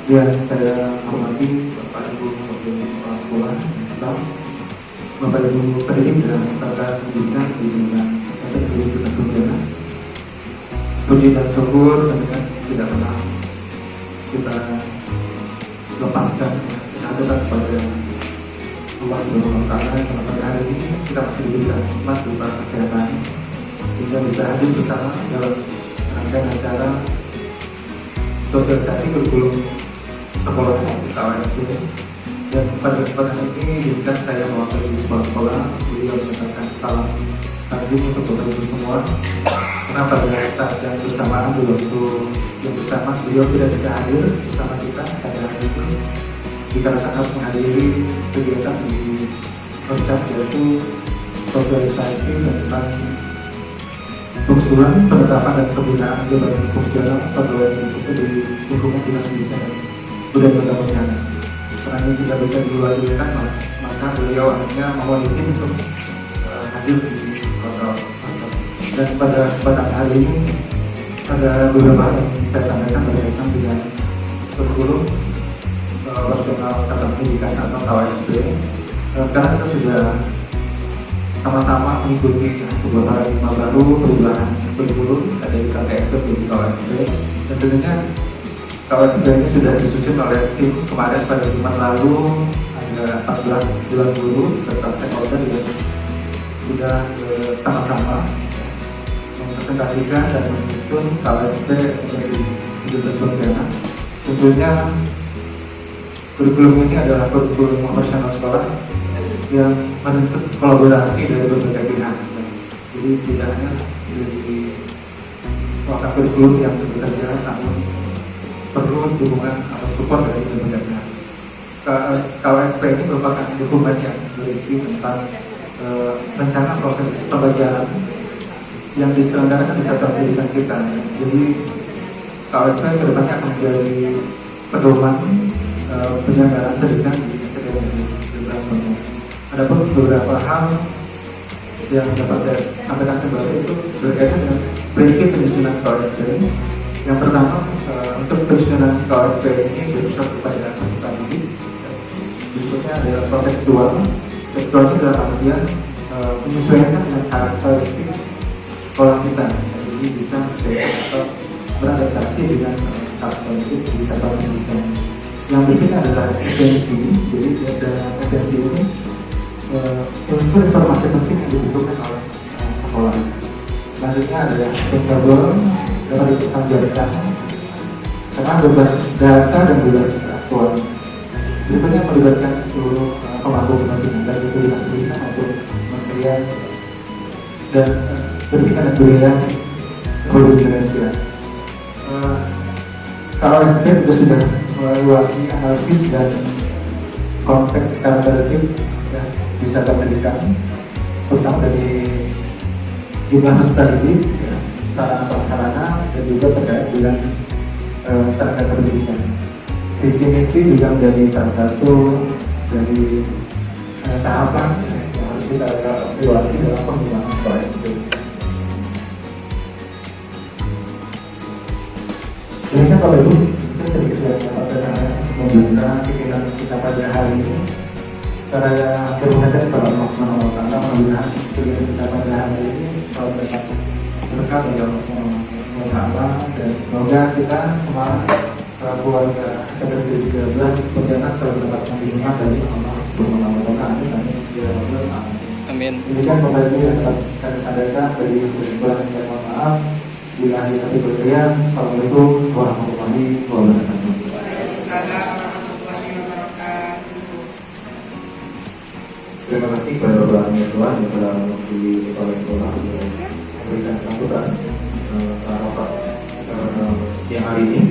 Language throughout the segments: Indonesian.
Yang saya hormati Bapak Ibu Wakil Kepala Sekolah, staf, Bapak Ibu pendidik dan rekan pendidikan di lingkungan SMP Negeri Pontianak. Puji dan syukur tentunya tidak pernah kita lepaskan kehadiran pada Allah Subhanahu wa Ta'ala, karena pada hari ini kita masih diberikan nikmat berupa kesehatan sehingga bisa hadir bersama dalam rangkaian acara sosialisasi kurikulum sekolah di KWSP. Dan pada kesempatan ini izinkan saya mewakili kepala sekolah beliau menyampaikan salam takzim untuk Bapak Ibu semua, karena pada saat yang bersamaan di waktu yang bersama beliau tidak bisa hadir bersama kita pada hari ini dikarenakan harus menghadiri kegiatan di Percap, yaitu sosialisasi tentang pengusulan penetapan dan pembinaan jabatan fungsional pegawai disiplin di lingkungan dinas pendidikan dan kebudayaan Pontianak. Karena ini tidak bisa diwajibkan, maka beliau akhirnya mohon izin untuk hadir di kontrol. Dan pada kesempatan hari ini ada beberapa hal yang saya sampaikan berkaitan dengan kurikulum operasional satuan pendidikan atau KWSP. Sekarang kita sudah sama-sama mengikuti sebuah paradigma baru perubahan kurikulum dari KTSP menuju KWSP, dan tentunya KWSP ini sudah disusun oleh tim kemarin pada Jumat lalu. Ada 14 dewan guru serta stakeholder yang sudah sama-sama mempresentasikan dan menyusun KWSP SMP 17 Pontianak. Tentunya kurikulum ini adalah kurikulum operasional sekolah yang menuntut kolaborasi dari berbagai pihak. Jadi tidak hanya dari wakil kurikulum yang bekerja, namun perlu dukungan atau support dari berbagai pihak. KWSP ini merupakan dokumen yang berisi tentang rencana proses pembelajaran yang diselenggarakan di satuan pendidikan kita. Jadi KWSP kedepannya akan menjadi pedoman penyelenggaraan pendidikan di SMP Negeri 17 Pontianak. Adapun beberapa hal yang dapat saya sampaikan kembali itu berkaitan dengan prinsip penyusunan KWSP. Yang pertama, untuk penyusunan KWSP ini berusaha kepada peserta didik. Berikutnya adalah kontekstual. Kontekstual itu dalam artian menyesuaikan dengan karakteristik sekolah kita. Jadi bisa menyesuaikan atau beradaptasi dengan karakteristik di satuan pendidikan. Yang berikutnya adalah esensi. Jadi dalam esensi ini unsur informasi penting yang dibutuhkan oleh sekolah. Selanjutnya adalah bankable, dapat dipertanggungjawabkan karena berbasis data dan berbasis aktual. Berikutnya melibatkan seluruh pemangku kepentingan, baik itu dinas pendidikan maupun kementerian dan pendidikan dan kebudayaan Republik Indonesia. KWSP juga sudah melewati analisis dan konteks karakteristik bisa pendidikan, terutama dari jumlah peserta didik, sarana prasarana, dan juga terkait dengan tenaga pendidikan. Visi misi juga menjadi salah satu dari tahapan yang harus kita lewati dalam pengembangan KWSP. Demikian Bapak Ibu, mungkin sedikit yang dapat saya membuka pikiran kita pada hari ini. Secara berhubungan setelah Allah Subhanahu wa Ta'ala melihat kegiatan kita pada hari ini selalu dapat berkah dari Allah Subhanahu wa Ta'ala, dan semoga kita semua selaku keluarga SMP 13 Pontianak selalu dapat menerima dari Allah Subhanahu wa Ta'ala. Amin. Demikian Bapak Ibu yang dapat kami sampaikan dari kesimpulan yang saya mohon maaf. Bila ada satu berkelian, Assalamualaikum warahmatullahi wabarakatuh. Terima kasih kepada Bapak Tuhan yang telah mewakili kepala sekolah memberikan sambutan rapat siang hari ini.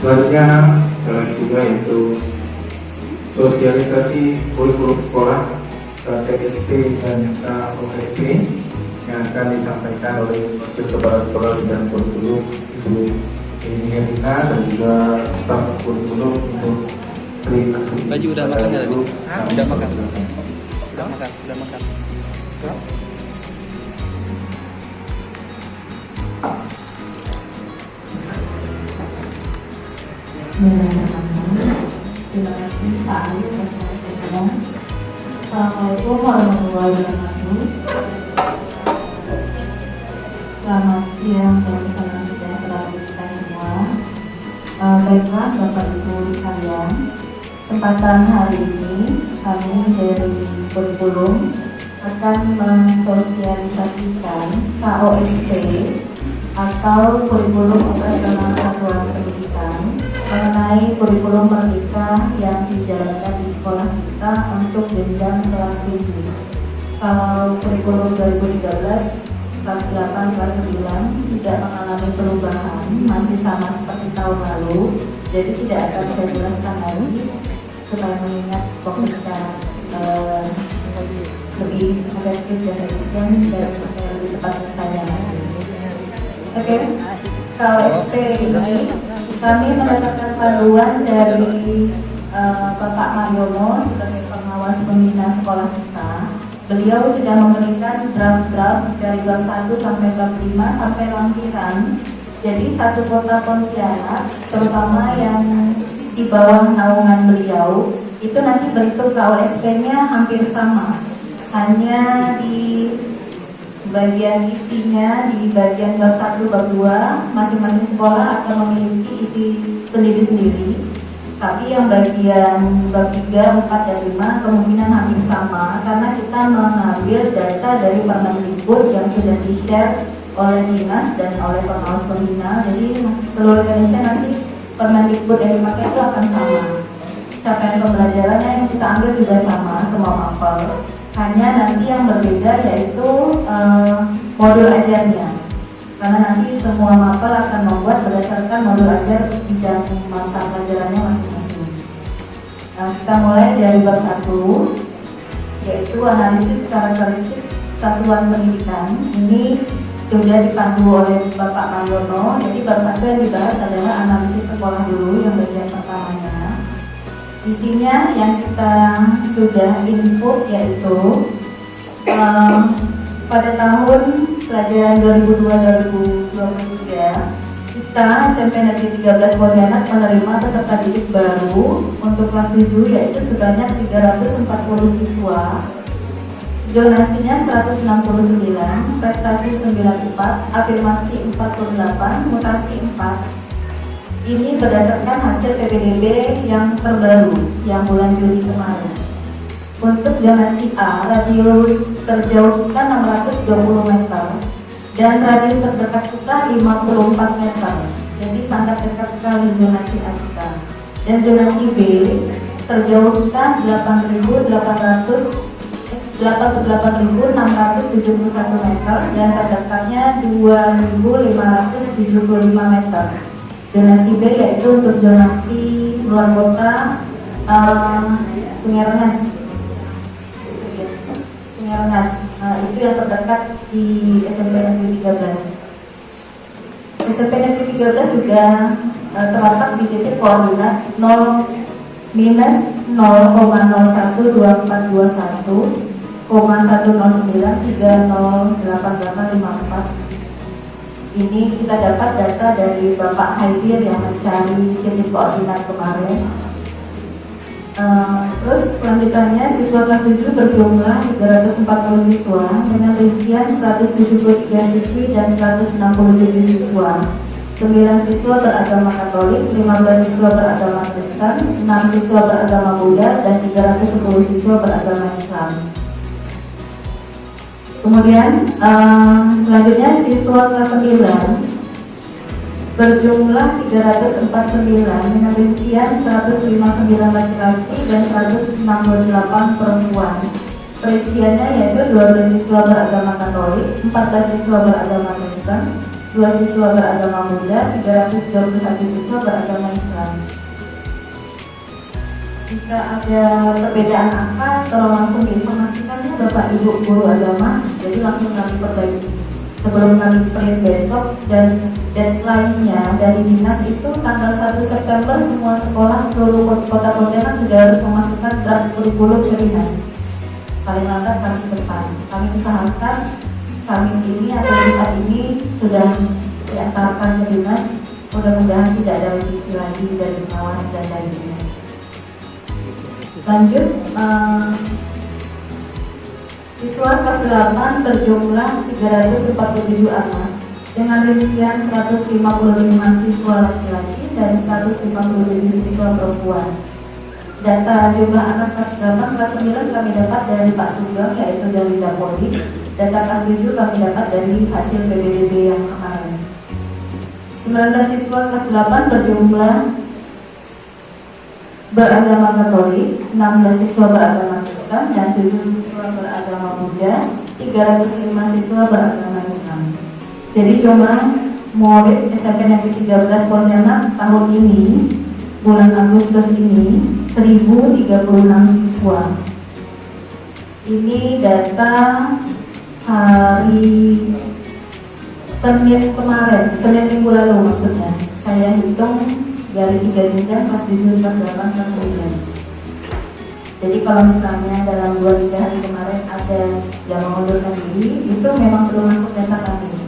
Selanjutnya adalah juga yaitu sosialisasi kurikulum sekolah KTSP dan KOSP yang akan disampaikan oleh Wakil Kepala Sekolah Bidang Kurikulum Ibu Inina dan juga staf kurikulum untuk Baju udah makan nggak tadi? Udah makan. Udah makan. Bismillahirrahmanirrahim. Terima kasih Pak Ali atas penjelasannya. Assalamualaikum warahmatullahi wabarakatuh. Selamat siang dan salam sejahtera bagi kita semua. Baiklah Bapak Ibu sekalian, kesempatan hari ini kami dari kurikulum akan mensosialisasikan KOSP atau kurikulum operasional satuan pendidikan mengenai kurikulum merdeka yang dijalankan di sekolah kita untuk jenjang kelas 7. Kalau kurikulum 2013 kelas 8, kelas 9 tidak mengalami perubahan, masih sama seperti tahun lalu, jadi tidak akan saya jelaskan lagi supaya mengingat fokusnya lebih efektif dan efisien dan lebih tepat saya. Oke, KOSP ini kami merasakan panduan dari Bapak Mariono sebagai pengawas pembina sekolah kita. Beliau sudah memberikan draft-draft dari bab 1 sampai bab 5 sampai lampiran. Jadi satu kota Pontianak, terutama yang di bawah naungan beliau, itu nanti bentuk KOSP-nya hampir sama. Hanya di bagian isinya, di bagian bab 1, bab 2, masing-masing sekolah akan memiliki isi sendiri-sendiri. Tapi yang bagian bab 3, 4, dan 5 kemungkinan hampir sama karena kita mengambil data dari Permendikbud yang sudah di-share oleh dinas dan oleh pengawas pembina. Jadi seluruh Indonesia nanti Permendikbud yang dipakai itu akan sama. Capaian pembelajarannya yang kita ambil juga sama, semua mapel. Hanya nanti yang berbeda yaitu modul ajarnya. Karena nanti semua mapel akan membuat berdasarkan modul ajar bidang mata pelajarannya masing-masing. Nah, kita mulai dari bab 1, yaitu analisis karakteristik satuan pendidikan. Ini sudah dipandu oleh Bapak Mariono. Jadi bab 1 yang dibahas adalah analisis sekolah dulu, yang bagian pertamanya. Isinya yang kita sudah input yaitu pada tahun pelajaran 2002-2023 kita SMP Negeri 13 Pontianak menerima peserta didik baru untuk kelas 7 yaitu sebanyak 340 siswa. Zonasinya 169, prestasi 94, afirmasi 48, mutasi 4. Ini berdasarkan hasil PPDB yang terbaru yang bulan Juli kemarin. Untuk zonasi A, radius terjauh kita 620 meter dan radius terdekat kita 54 meter. Jadi sangat dekat sekali zonasi A kita. Dan zonasi B, terjauh kita 88.671 meter dan terdekatnya 2.575 meter. Zonasi B yaitu untuk zonasi luar kota Sungai Rengas. Itu yang terdekat di SMP Negeri 13. SMP Negeri 13 juga terletak di titik koordinat 0 minus 0,012421 109308854. Ini kita dapat data dari Bapak Haidir yang mencari titik koordinat kemarin. Terus selanjutnya siswa kelas 7 berjumlah 340 siswa dengan rincian 173 siswi dan 167 siswa. 9 siswa beragama Katolik, 15 siswa beragama Kristen, 6 siswa beragama Buddha, dan 310 siswa beragama Islam. Kemudian selanjutnya siswa kelas 9 berjumlah 349 dengan rincian 159 laki-laki dan 168 perempuan. Perinciannya yaitu 12 siswa beragama Katolik, 14 siswa beragama Kristen, 2 siswa beragama Buddha, 321 siswa beragama Islam. Jika ada perbedaan angka, tolong langsung diinformasikannya Bapak Ibu guru agama, jadi langsung kami perbaiki sebelum kami print besok. Dan deadline-nya dari dinas itu tanggal 1 September semua sekolah seluruh kota Pontianak sudah harus memasukkan draft kurikulum ke dinas. Paling lambat Kamis depan. Kami usahakan Kamis ini atau Jumat ini sudah diantarkan ke dinas Mudah-mudahan tidak ada revisi lagi dari pengawas dan dari dinas. Lanjut, siswa kelas 8 berjumlah 347 anak dengan rincian 155 siswa laki-laki dan 157 siswa perempuan. Data jumlah anak kelas 8, kelas 9 kami dapat dari Pak Sugeng, yaitu dari Dapodi. Data kelas 7 kami dapat dari hasil PBBB yang kemarin. 19 siswa kelas 8 berjumlah beragama Katolik, 16 siswa beragama Kristen, dan 7 siswa beragama Buddha, 305 siswa beragama Islam. Jadi jumlah murid SMP Negeri 13 Pontianak tahun ini, bulan Agustus ini, 1036 siswa. Ini data hari Senin kemarin, Senin minggu lalu maksudnya. Saya hitung dari 3 jenjang kelas 7, kelas 8, kelas 9. Jadi kalau misalnya dalam 2-3 hari kemarin ada yang mengundurkan diri, itu memang belum masuk data kami,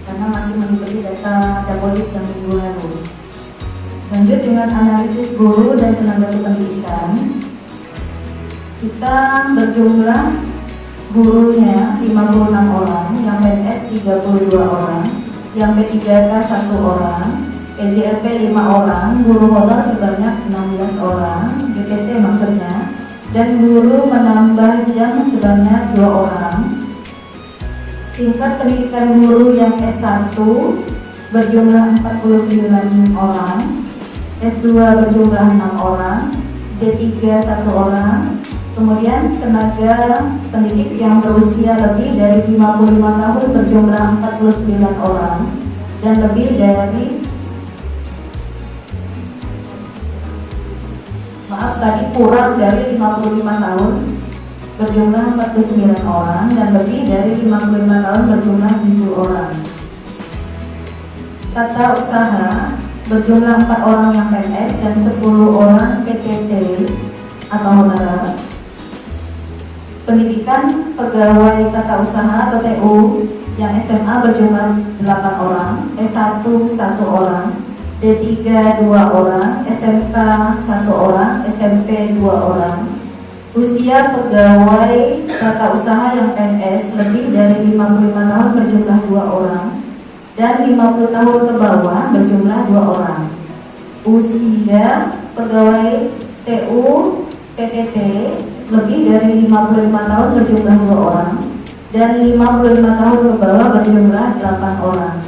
karena masih mengikuti data Dapodik yang minggu lalu. Lanjut dengan analisis guru dan tenaga pendidikan. Kita berjumlah gurunya 56 orang, yang PNS 32 orang, yang P3K 1 orang, PJLP 5 orang, guru honor sebanyak 16 orang, GPT maksudnya, dan guru menambah jam sebanyak 2 orang. Tingkat pendidikan guru yang S1 berjumlah 49 orang, S2 berjumlah 6 orang, D3 1 orang. Kemudian tenaga pendidik yang berusia lebih dari 55 tahun berjumlah 49 orang, dan lebih dari kurang dari 55 tahun berjumlah 49 orang, dan lebih dari 55 tahun berjumlah 7 orang. Tata usaha berjumlah 4 orang yang PNS dan 10 orang PTT atau honorer. Pendidikan pegawai tata usaha atau TU yang SMA berjumlah 8 orang, S1 1 orang, D3 2 orang, SMK 1 orang, SMP 2 orang. Usia pegawai tata usaha yang PNS lebih dari 55 tahun berjumlah 2 orang, dan 50 tahun ke bawah berjumlah 2 orang. Usia pegawai TU PTT lebih dari 55 tahun berjumlah 2 orang, dan 55 tahun ke bawah berjumlah 8 orang.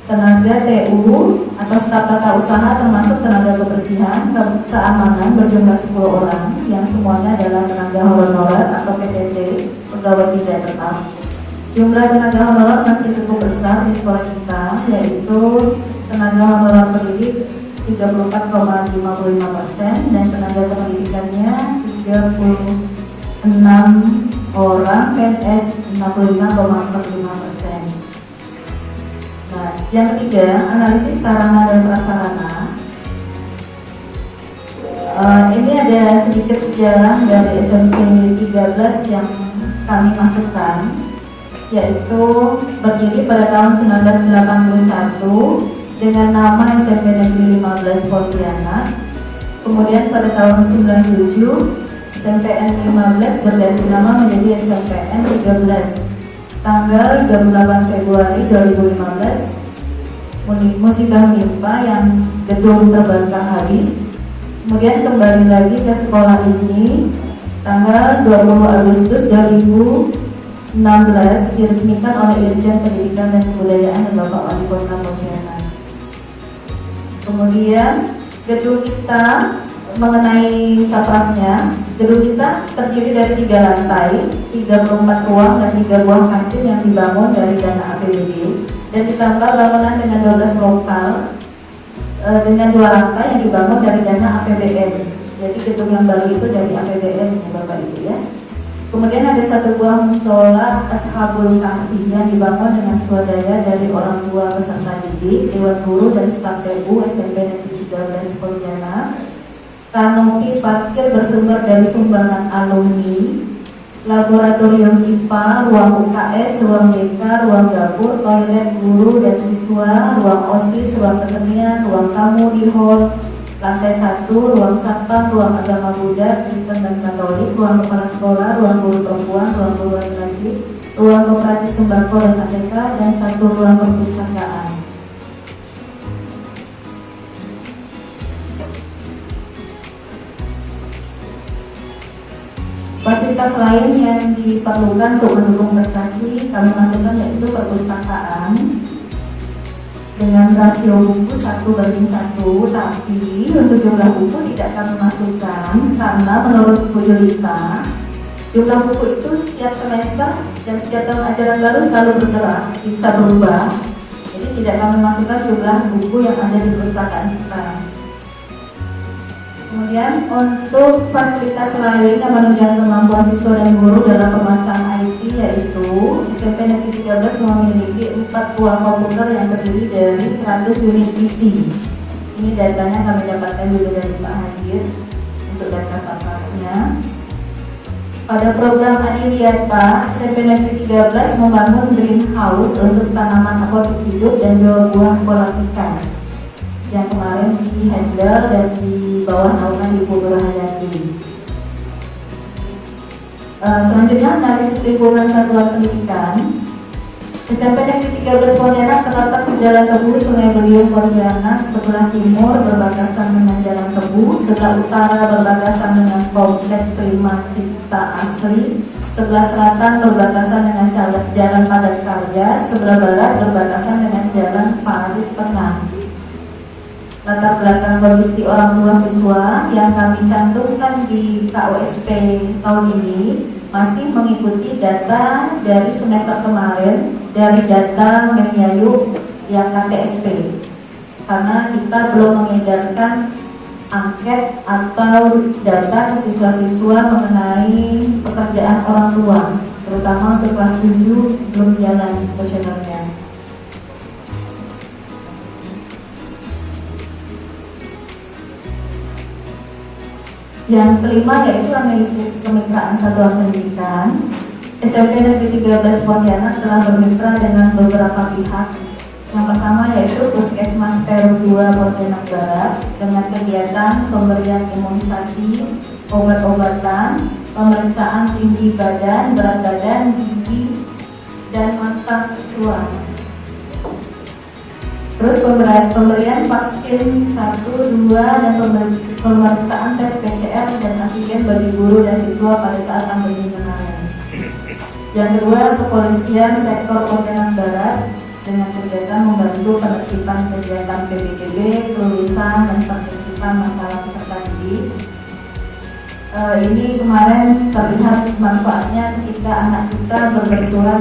Tenaga TU atau staf tata usaha termasuk tenaga kebersihan, keamanan berjumlah 10 orang, yang semuanya adalah tenaga honorer atau PTT, pegawai tidak tetap. Jumlah tenaga honorer masih cukup besar di sekolah kita, yaitu tenaga honorer pendidik 34,55% dan tenaga kependidikannya 36 orang, PNS 65,45%. Nah, yang ketiga, analisis sarana dan prasarana. Ini ada sedikit sejarah dari SMP 13 yang kami masukkan, yaitu berdiri pada tahun 1981 dengan nama SMP Negeri 15 Pontianak. Kemudian pada tahun 97 SMPN 15 berganti nama menjadi SMPN 13. Tanggal 28 Februari 2015 musibah menimpa yang gedung terbakar habis. Kemudian kembali lagi ke sekolah ini tanggal 20 Agustus 2016 diresmikan oleh Dirjen Pendidikan dan Kebudayaan dan Bapak Wali Kota Pontianak. Kemudian gedung kita mengenai saprasnya, gedung kita terdiri dari 3 lantai, 34 ruang dan 3 buah kantin yang dibangun dari dana APBD, dan ditambah bangunan dengan 12 lokal dengan 2 lantai yang dibangun dari dana APBN. Jadi gedung yang baru itu dari APBN ya Bapak Ibu ya. Kemudian ada 1 buah musola Ashabul Kahfi yang dibangun dengan swadaya dari orang tua peserta didik, dewan guru dan staf TU SMP Negeri 13 Pontianak. Kanopi parkir bersumber dari sumbangan alumni laboratorium IPA, ruang UKS, ruang BK, ruang dapur, toilet guru dan siswa, ruang OSIS, ruang kesenian, ruang tamu di hall lantai 1, ruang satpam, ruang agama Buddha, Kristen dan Katolik, ruang kepala sekolah, ruang guru perempuan, ruang guru laki-laki, ruang koperasi sembako dan ATK, dan 1 ruang perpustakaan. Fasilitas lain yang diperlukan untuk mendukung prestasi kami masukkan yaitu perpustakaan dengan rasio buku 1:1, tapi untuk jumlah buku tidak kami masukkan karena menurut Bu Yulita jumlah buku itu setiap semester dan setiap tahun ajaran baru selalu bergerak, bisa berubah. Jadi tidak kami masukkan jumlah buku yang ada di perpustakaan kita. Kemudian untuk fasilitas lain yang menunjang kemampuan siswa dan guru dalam pemasangan IT yaitu SMP Negeri 13 memiliki 4 ruang komputer yang terdiri dari 100 unit PC. Ini datanya kami dapatkan juga dari Pak Hadir untuk data satgasnya. Pada program Adiwiyata, SMP Negeri 13 membangun greenhouse untuk tanaman apotik hidup dan buah kolam ikan yang kemarin di handle dan di bawah naungan Ibu Nurhayati. Selanjutnya analisis lingkungan satuan pendidikan. SMP Negeri 13 Pontianak terletak di Jalan Tebu, Sungai Beliung, Pontianak, sebelah timur berbatasan dengan Jalan Tebu, sebelah utara berbatasan dengan Komplek Prima Cipta Asri, sebelah selatan berbatasan dengan Jalan Padat Karya, sebelah barat berbatasan dengan Jalan Parit Tengah. Latar belakang kondisi orang tua siswa yang kami cantumkan di KOSP tahun ini masih mengikuti data dari semester kemarin dari data Menyayu yang KTSP, karena kita belum mengedarkan angket atau data ke siswa-siswa mengenai pekerjaan orang tua, terutama untuk kelas 7 belum jalan kuesionernya. Yang kelima yaitu analisis kemitraan satuan pendidikan. SMP Negeri 13 Pontianak telah bermitra dengan beberapa pihak. Yang pertama yaitu Puskesmas Perum 2 Pontianak Barat dengan kegiatan pemberian imunisasi, obat-obatan, pemeriksaan tinggi badan, berat badan, gigi, dan mata siswa. Terus pemberian vaksin 1, 2, dan pemeriksaan tes PCR dan antigen bagi guru dan siswa pada saat pandemi kemarin. Yang kedua, kepolisian sektor Pontianak Barat dengan kegiatan membantu penertiban kegiatan PBDB, kelulusan dan penertiban masalah peserta didik. Ini kemarin terlihat manfaatnya ketika anak kita berbenturan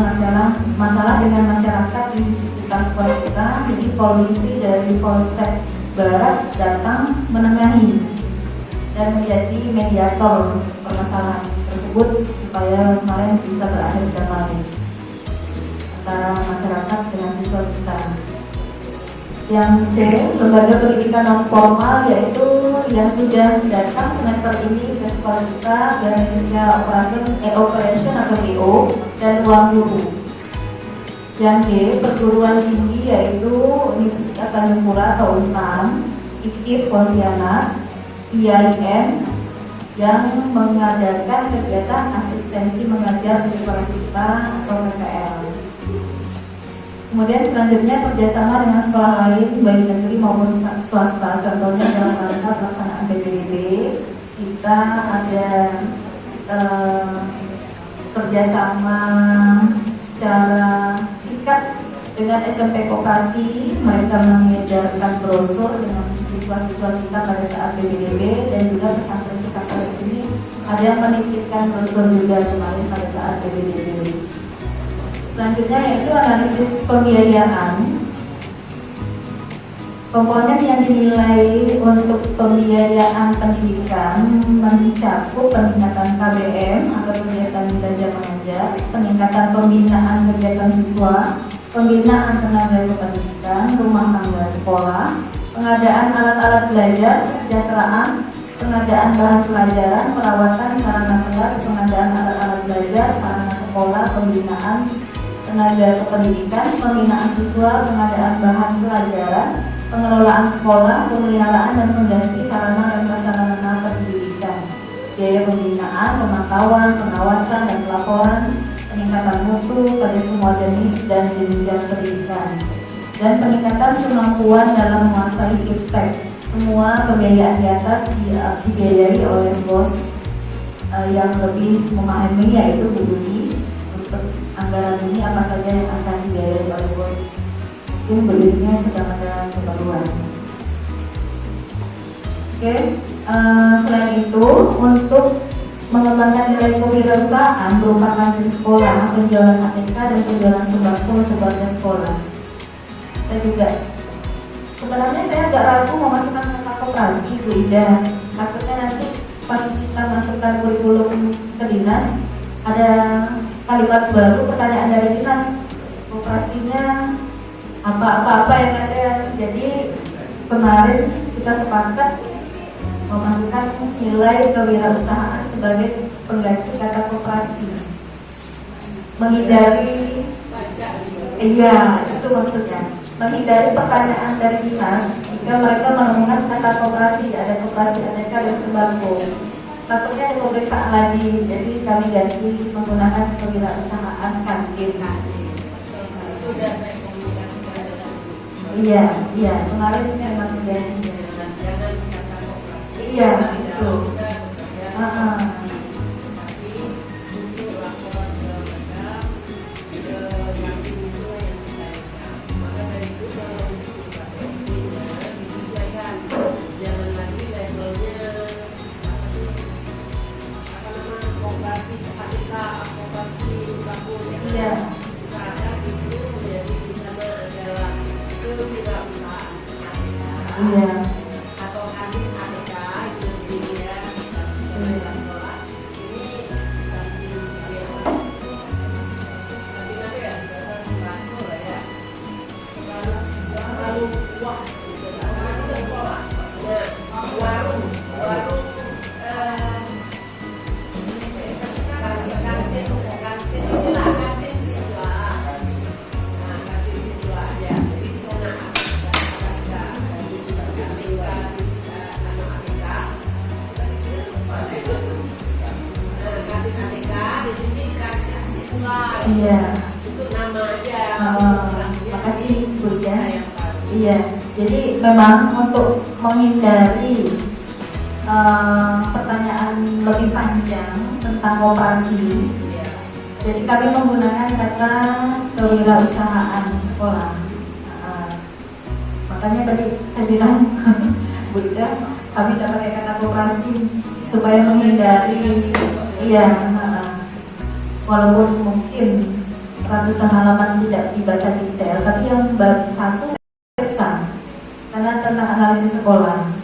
masalah dengan masyarakat di sekitar sekolah kita. Jadi polisi dari Polsek Barat datang menengahi dan menjadi mediator permasalahan tersebut supaya kemarin bisa berakhir damai antara masyarakat dengan siswa kita. Yang C, lembaga pendidikan non formal yaitu yang sudah datang semester ini ke sekolah kita dan Indonesia Operation atau DO dan ruang guru. Yang D, perguruan tinggi yaitu Universitas Tanjung Pura atau UNTAN, IKIP Pontianak, IAIN yang mengadakan kegiatan asistensi mengajar di sekolah kita atau PKL. Kemudian selanjutnya kerjasama dengan sekolah lain baik negeri maupun swasta, contohnya dalam rangka pelaksanaan PPDB kita ada kerjasama secara sikat dengan SMP Koperasi. Mereka mengedarkan brosur dengan siswa-siswa kita pada saat PPDB, dan juga pesantren-pesantren di sini ada yang menitipkan brosur juga kemarin pada saat PPDB. Selanjutnya yaitu analisis pembiayaan. Komponen yang dinilai untuk pembiayaan pendidikan mencakup peningkatan KBM atau kegiatan belajar mengajar, peningkatan pembinaan kegiatan siswa, pembinaan tenaga kependidikan, rumah tangga sekolah, pengadaan alat-alat belajar, kesejahteraan, pengadaan bahan pelajaran, perawatan sarana kelas, pengadaan alat-alat belajar, sarana sekolah, pembinaan tenaga kependidikan, pembinaan siswa, pengadaan bahan pelajaran, pengelolaan sekolah, pemeliharaan dan pengganti sarana dan prasarana pendidikan, biaya pembinaan, pemantauan, pengawasan dan pelaporan, peningkatan mutu pada semua jenis dan jenjang pendidikan, dan peningkatan kemampuan dalam menguasai iptek. Semua pembiayaan di atas dibiayai oleh bos yang lebih memahami, yaitu Bu Budi. Untuk anggaran ini apa saja yang akan dibiayai oleh bos? Mungkin Bu Budinya sedang ada keperluan. Oke, selain itu untuk mengembangkan nilai kewirausahaan berupa kantin sekolah, penjualan ATK dan penjualan sembako untuk warga sekolah. Dan juga sebenarnya saya agak ragu mau masukkan kata koperasi, Bu Ida. Takutnya nanti pas kita masukkan kurikulum ke dinas ada kalimat baru, pertanyaan dari dinas, koperasinya apa-apa yang ada. Jadi kemarin kita sepakat memasukkan nilai kewirausahaan sebagai pengganti kata koperasi, menghindari itu maksudnya, menghindari pertanyaan dari dinas jika mereka menemukan kata koperasi, ada koperasi ATK dan sembako. Takutnya ada pemeriksaan lagi, jadi kami ganti menggunakan kewirausahaan kantin. Sudah saya komunikasikan dengan Iya, kemarin memang terjadi. jangan kata koperasi. Iya, betul. Tapi untuk laporan ke mereka yang itu yang dicairkan. Maka dari itu kalau untuk KPSD-nya disesuaikan, jangan lagi levelnya apa namanya koperasi KPK, koperasi dapur. Iya. Usahakan itu menjadi di sana adalah kewirausahaan ATK. Iya. Atau kantin ATK itu jadi ya kantin sekolah ini kantin biasa kantin apa ya biasa sembako lah ya lalu wah gitu karena kita sekolah nah warung kantin inilah kantin siswa. Nah, kantin siswa aja. Jadi di sana ada kantin ATK, di sini kantin siswa. Iya. Itu nama aja. Makasih Bu ya. Yang baru. Iya, jadi memang untuk menghindari pertanyaan lebih panjang tentang koperasi, Iya. jadi kami menggunakan kata kewirausahaan sekolah. Makanya tadi saya bilang Bu Ida, kami dapat pakai kata koperasi supaya menghindari, walaupun mungkin ratusan halaman tidak dibaca detail, tapi yang satu periksa karena tentang analisis sekolah.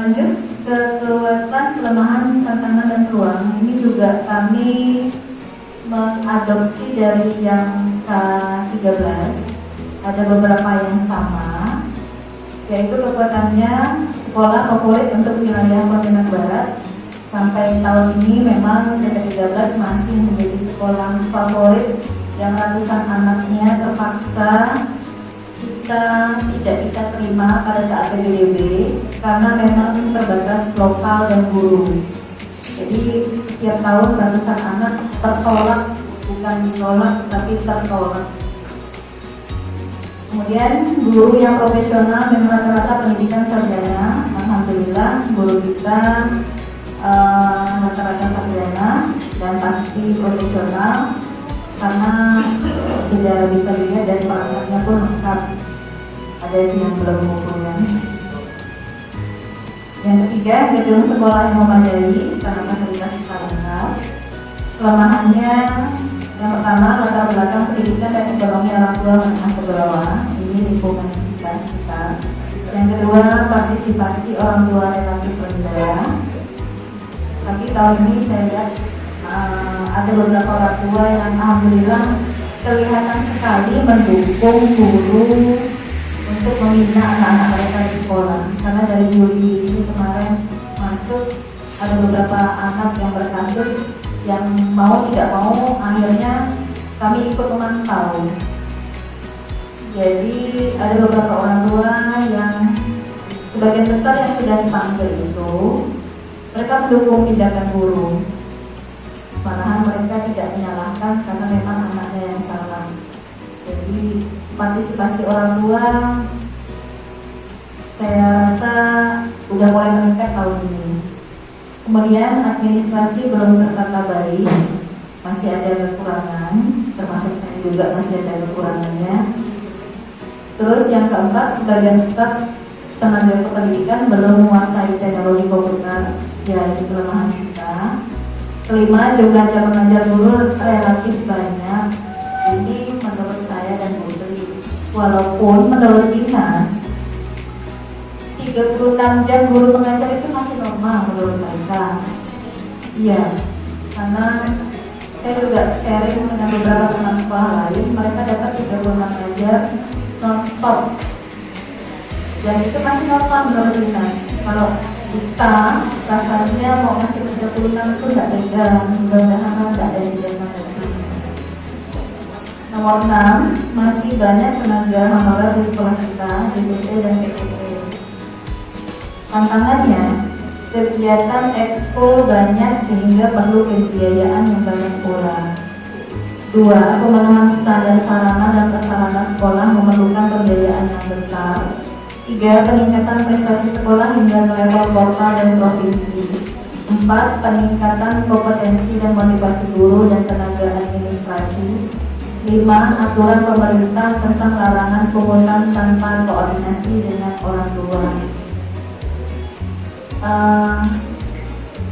Lanjut ke kekuatan, kelemahan, tantangan dan peluang. Ini juga kami mengadopsi dari yang K13. Ada beberapa yang sama, yaitu kekuatannya sekolah favorit untuk wilayah Pontianak Barat. Sampai tahun ini memang K13 masih menjadi sekolah favorit yang ratusan anaknya terpaksa kita tidak bisa terima pada saat PPDB karena memang terbatas lokal dan guru. Jadi setiap tahun ratusan anak tertolak, bukan ditolak tapi tertolak. Kemudian guru yang profesional memang rata-rata pendidikan sarjana. Alhamdulillah guru kita rata-rata sarjana dan pasti profesional karena sudah bisa dilihat dari perangkatnya pun lengkap. Ada yang belum mengumpulkan. Yang ketiga, gedung sekolah yang memadai karena fasilitas lengkap. Kelemahannya yang pertama, latar belakang pendidikan dan ekonomi orang tua menengah ke bawah. Ini lingkungan kita. Yang kedua, partisipasi orang tua relatif rendah. Tapi tahun ini saya lihat ada beberapa orang tua yang alhamdulillah kelihatan sekali mendukung guru untuk membina anak-anak mereka di sekolah. Karena karena dari Juli ini kemarin masuk ada beberapa anak yang berkasus yang mau tidak mau akhirnya kami ikut memantau. Jadi ada beberapa orang tua yang sebagian besar yang sudah dipanggil itu mereka mendukung tindakan guru. Malahan mereka tidak menyalahkan karena memang anaknya yang salah. Jadi partisipasi orang tua saya rasa sudah mulai meningkat tahun ini. Kemudian administrasi belum tertata baik, masih ada kekurangan, termasuk saya juga masih ada kekurangannya. Terus yang keempat, sebagian staf tenaga kependidikan belum menguasai teknologi komputer, ya itu kelemahan kita. Kelima, jumlah jam mengajar guru relatif banyak. Ini menurut saya dan Putri, walaupun menurut dinas 36 jam guru mengajar itu masih normal menurut mereka. Iya, karena saya juga sharing dengan beberapa teman sekolah lain, mereka dapat 36 jam non-stop. Dan itu masih normal menurut dinas. Kalau kita kasarnya mau ngasih 36 itu tidak beda, mudah-mudahan tidak ada di dalam. Nomor 6, masih banyak tenaga honorer di sekolah kita, DPT dan PPT. Tantangannya, kegiatan ekskul banyak sehingga perlu pembiayaan yang banyak pula. 2, pemenuhan standar sarana dan prasarana sekolah memerlukan pembiayaan yang besar. 3, peningkatan prestasi sekolah hingga ke level kota dan provinsi. 4, peningkatan kompetensi dan motivasi guru dan tenaga administrasi. 5, aturan pemerintah tentang larangan pungutan tanpa koordinasi dengan orang tua.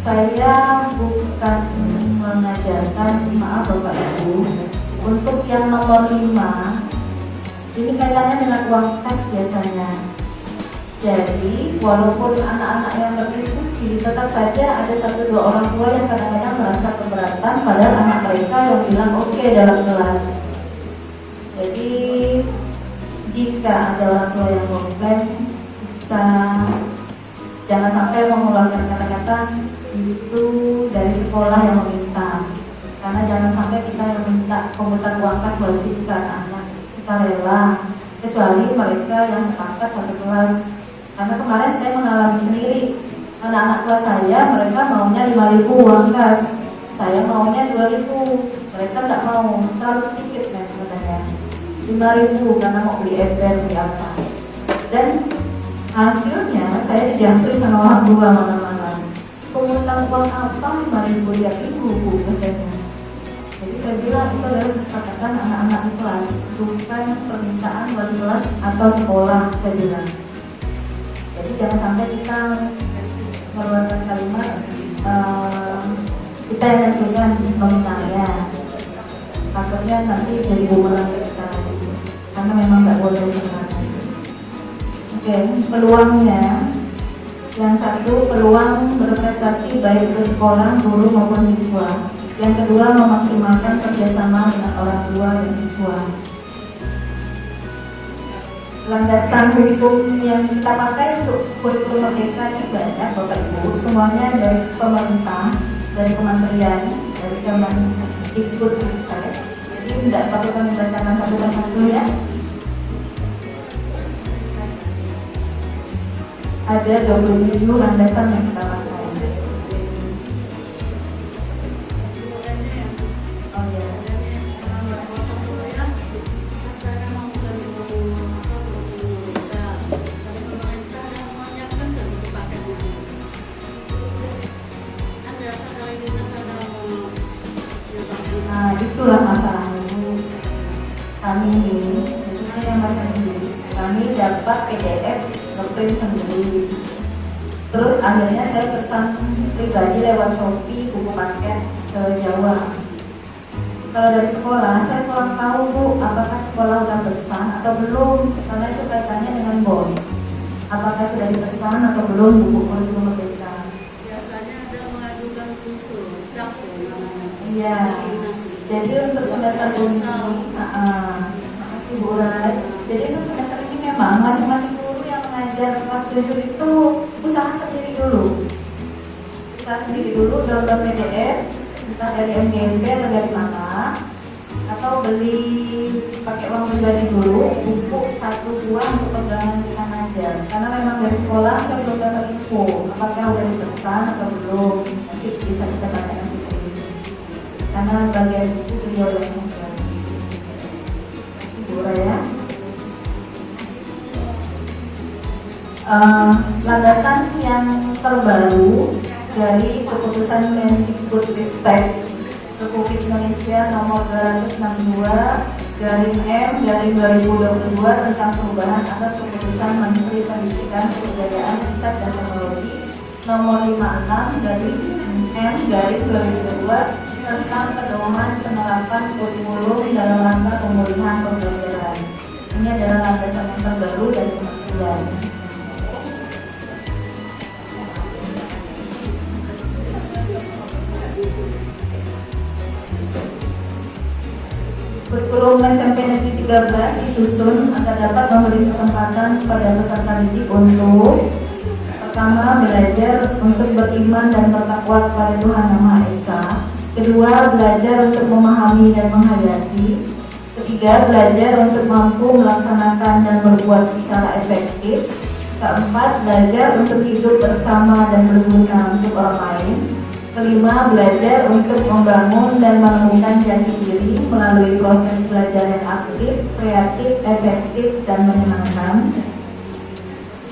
Saya bukan mengajarkan, maaf Bapak Ibu, untuk yang nomor 5 ini kaitannya dengan uang kas biasanya. Jadi walaupun anak-anak yang berdiskusi, tetap saja ada 1-2 orang tua yang kadang-kadang merasa keberatan padahal anak mereka yang bilang oke dalam kelas. Jadi jika ada orang tua yang komplain, kita jangan sampai mengeluarkan kata-kata itu dari sekolah yang meminta, karena jangan sampai kita yang meminta komputer uang kas wajibkan anak kita rela, kecuali mereka yang sepakat satu kelas. Karena kemarin saya mengalami sendiri, anak-anak kelas saya mereka maunya 5.000 uang kas, saya maunya 2.000, mereka tidak mau, terlalu sedikit kan katanya 5.000 karena mau beli ember beli apa. Dan hasilnya saya dijangkrik sama orang tua mana-mana. Penghutang uang apa 5.000 ya ibu katanya. Jadi saya bilang itu adalah kesepakatan anak-anak di kelas, bukan permintaan wali kelas atau sekolah, saya bilang. Jadi jangan sampai kita mengeluarkan kalimat kita yang tentukan nominalnya. Takutnya nanti jadi bumerang kita, karena memang nggak boleh sebenarnya. Oke, peluangnya yang satu, peluang berprestasi baik ke sekolah, guru maupun siswa. Yang kedua, memaksimalkan kerjasama dengan orang tua dan siswa. Landasan hukum yang kita pakai untuk kurikulum merdeka ini banyak Bapak Ibu, semuanya dari pemerintah, dari kementerian, dari Kemendikbudristek. Jadi tidak perlu kami bacakan satu persatu ya. Ada 27 landasan yang kita pakai. Oh ya. Nah, itulah masalahnya Bu. Kami ini, khususnya yang bahasa Inggris, kami dapat PDF ngeprint sendiri. Terus akhirnya saya pesan pribadi lewat Shopee buku paket ke Jawa. Kalau dari sekolah, saya kurang tahu Bu, apakah sekolah sudah pesan atau belum, karena itu kaitannya dengan bos. Apakah sudah dipesan atau belum buku kurikulum merdeka? Biasanya ada mengajukan untuk dapur namanya. Iya. Jadi untuk semester ini, makasih Bu Rai. Jadi untuk semester ini memang masing-masing guru yang mengajar kelas 7 jujur itu usaha sendiri dulu. Usaha sendiri dulu, download PDF, entah dari MGMP atau dari mana, atau beli pakai uang pribadi dulu, buku 1 buah untuk pegangan kita ngajar. Karena memang dari sekolah saya belum dapat info, apakah udah dipesan atau belum. Nanti bisa tanya nanti ke ini. Karena bagian buku beliau yang mengajar. Ibu Raya. Landasan yang terbaru dari keputusan Mendikbudristek Republik Indonesia nomor 262/M/2022 tentang perubahan atas keputusan Menteri Pendidikan, Kebudayaan, Riset dan Teknologi nomor 56/M/2022 tentang pedoman penerapan kurikulum dalam rangka pemulihan pembelajaran. Ini adalah landasan yang terbaru dari Kementerian. Kurikulum SMP Negeri 13 disusun agar dapat memberi kesempatan kepada peserta didik untuk pertama, belajar untuk beriman dan bertakwa kepada Tuhan Yang Maha Esa. Kedua, belajar untuk memahami dan menghayati. Ketiga, belajar untuk mampu melaksanakan dan berbuat secara efektif. Keempat, belajar untuk hidup bersama dan berguna untuk orang lain. Kelima, belajar untuk membangun dan menemukan jati diri melalui proses belajar yang aktif, kreatif, efektif, dan menyenangkan.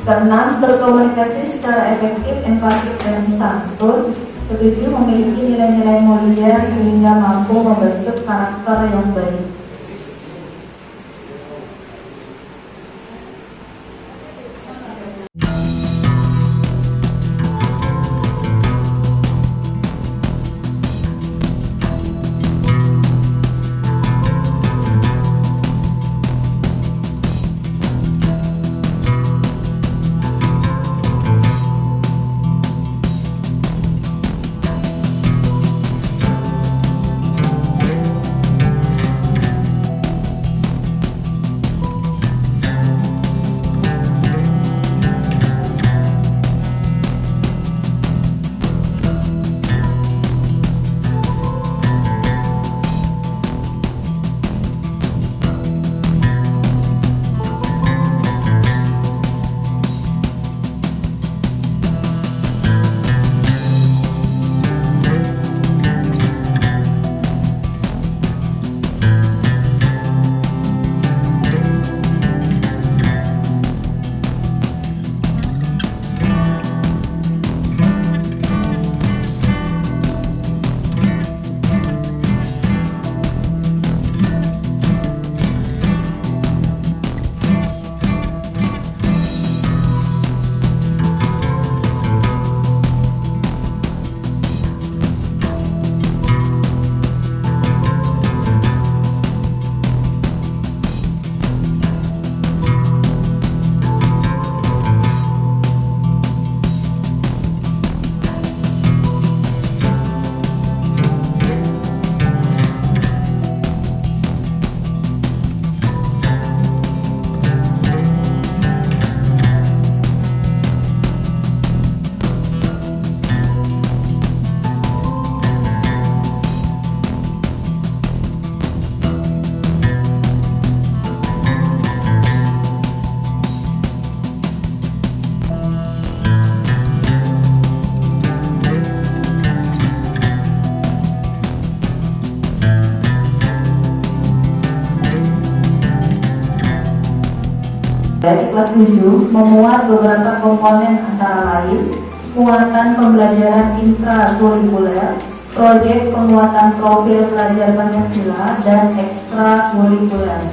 Keenam, berkomunikasi secara efektif, empatik, dan santun. Ketujuh, memiliki nilai-nilai mulia sehingga mampu membentuk karakter yang baik. Dari kelas 7 memuat beberapa komponen antara lain muatan pembelajaran intrakurikuler, proyek penguatan profil pelajar Pancasila, dan ekstrakurikuler.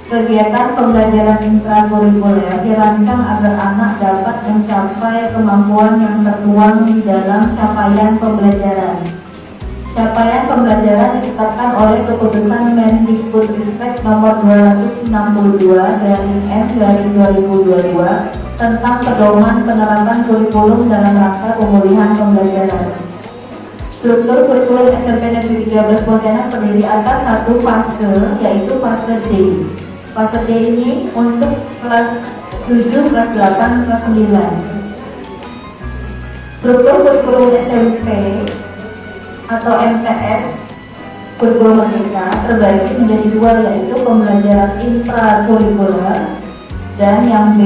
Kegiatan pembelajaran intrakurikuler dirancang agar anak dapat mencapai kemampuan yang tertuang di dalam capaian pembelajaran. Capaian pembelajaran ditetapkan oleh keputusan Mendikbudristek nomor 262/M/2022 tentang pedoman penerapan kurikulum dalam rangka pemulihan pembelajaran. Struktur kurikulum SMP Negeri 13 Pontianak terdiri atas satu fase, yaitu fase D. Fase D ini untuk kelas 7, kelas 8, kelas 9. Struktur kurikulum SMP atau MTS kurikulum merdeka terbagi menjadi dua, yaitu pembelajaran intrakurikuler dan yang B,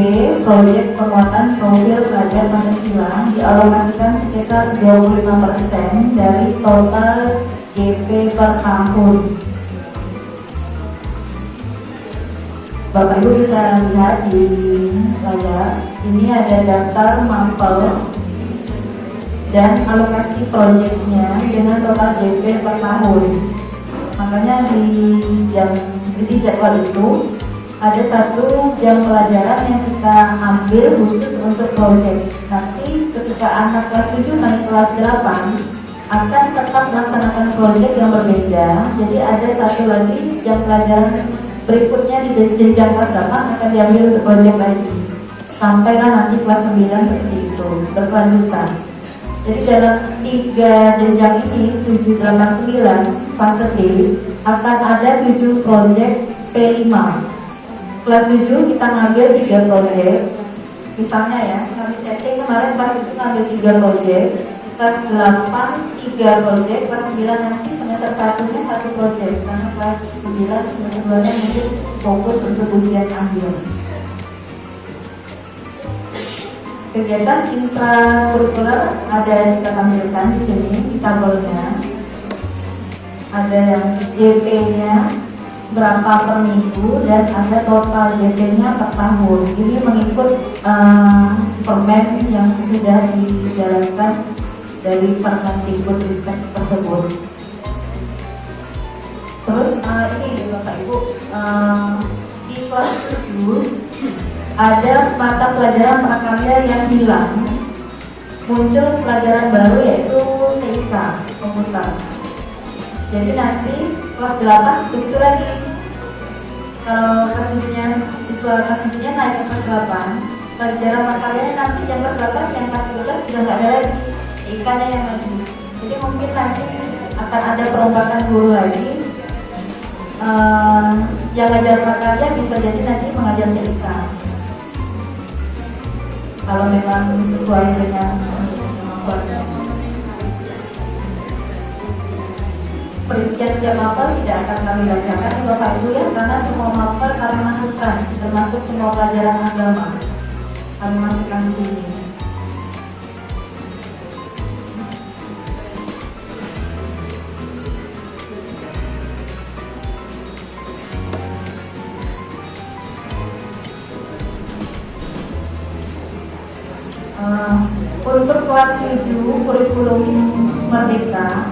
proyek penguatan profil pelajar Pancasila, dialokasikan sekitar 25% dari total JP per tahun. Bapak Ibu bisa lihat di layar, ini ada daftar mapel dan alokasi proyeknya dengan total JP per tahun. Makanya di jadwal itu ada 1 jam pelajaran yang kita ambil khusus untuk proyek. Nanti ketika anak kelas 7 naik kelas 8 akan tetap melaksanakan proyek yang berbeda. Jadi ada 1 lagi jam pelajaran berikutnya di jenjang kelas 8 akan diambil untuk proyek lagi. Sampailah nanti kelas 9 seperti itu, berkelanjutan. Jadi dalam 3 jenjang ini 7, 8, 9 fase D akan ada 7 proyek P5. Kelas 7 kita ngambil 3 proyek. Misalnya ya, kami setting kemarin kelas itu ngambil 3 proyek, kelas 8 3 proyek, kelas 9 nanti semester 1-nya 1 proyek, karena kelas 9 semester 2-nya mungkin fokus untuk ujian akhir. Kegiatan intrakurikuler ada yang kita tampilkan di sini di tabelnya. Ada yang JP-nya berapa per minggu dan ada total JP-nya per tahun. Ini mengikut permen yang sudah dijalankan dari Permendikbudristek tersebut. Terus ini Bapak Ibu, di kelas 7 ada mata pelajaran prakarya yang hilang, muncul pelajaran baru yaitu TIK komputer. Jadi nanti kelas 8 begitu lagi. Kalau kelas 7-nya siswa kelas 7-nya naik ke kelas 8, pelajaran prakarya nanti yang kelas 8 yang kelas 12 sudah nggak ada lagi, TIK-nya yang lagi. Jadi mungkin nanti akan ada perombakan guru lagi. Yang ngajar prakarya bisa jadi nanti mengajar TIK. Kalau memang sesuai dengan kemampuannya. Perincian jam mapel tidak akan kami bacakan Bapak Ibu ya, karena semua mapel kami masukkan, termasuk semua pelajaran agama kami masukkan di sini. Untuk kelas 7 kurikulum merdeka,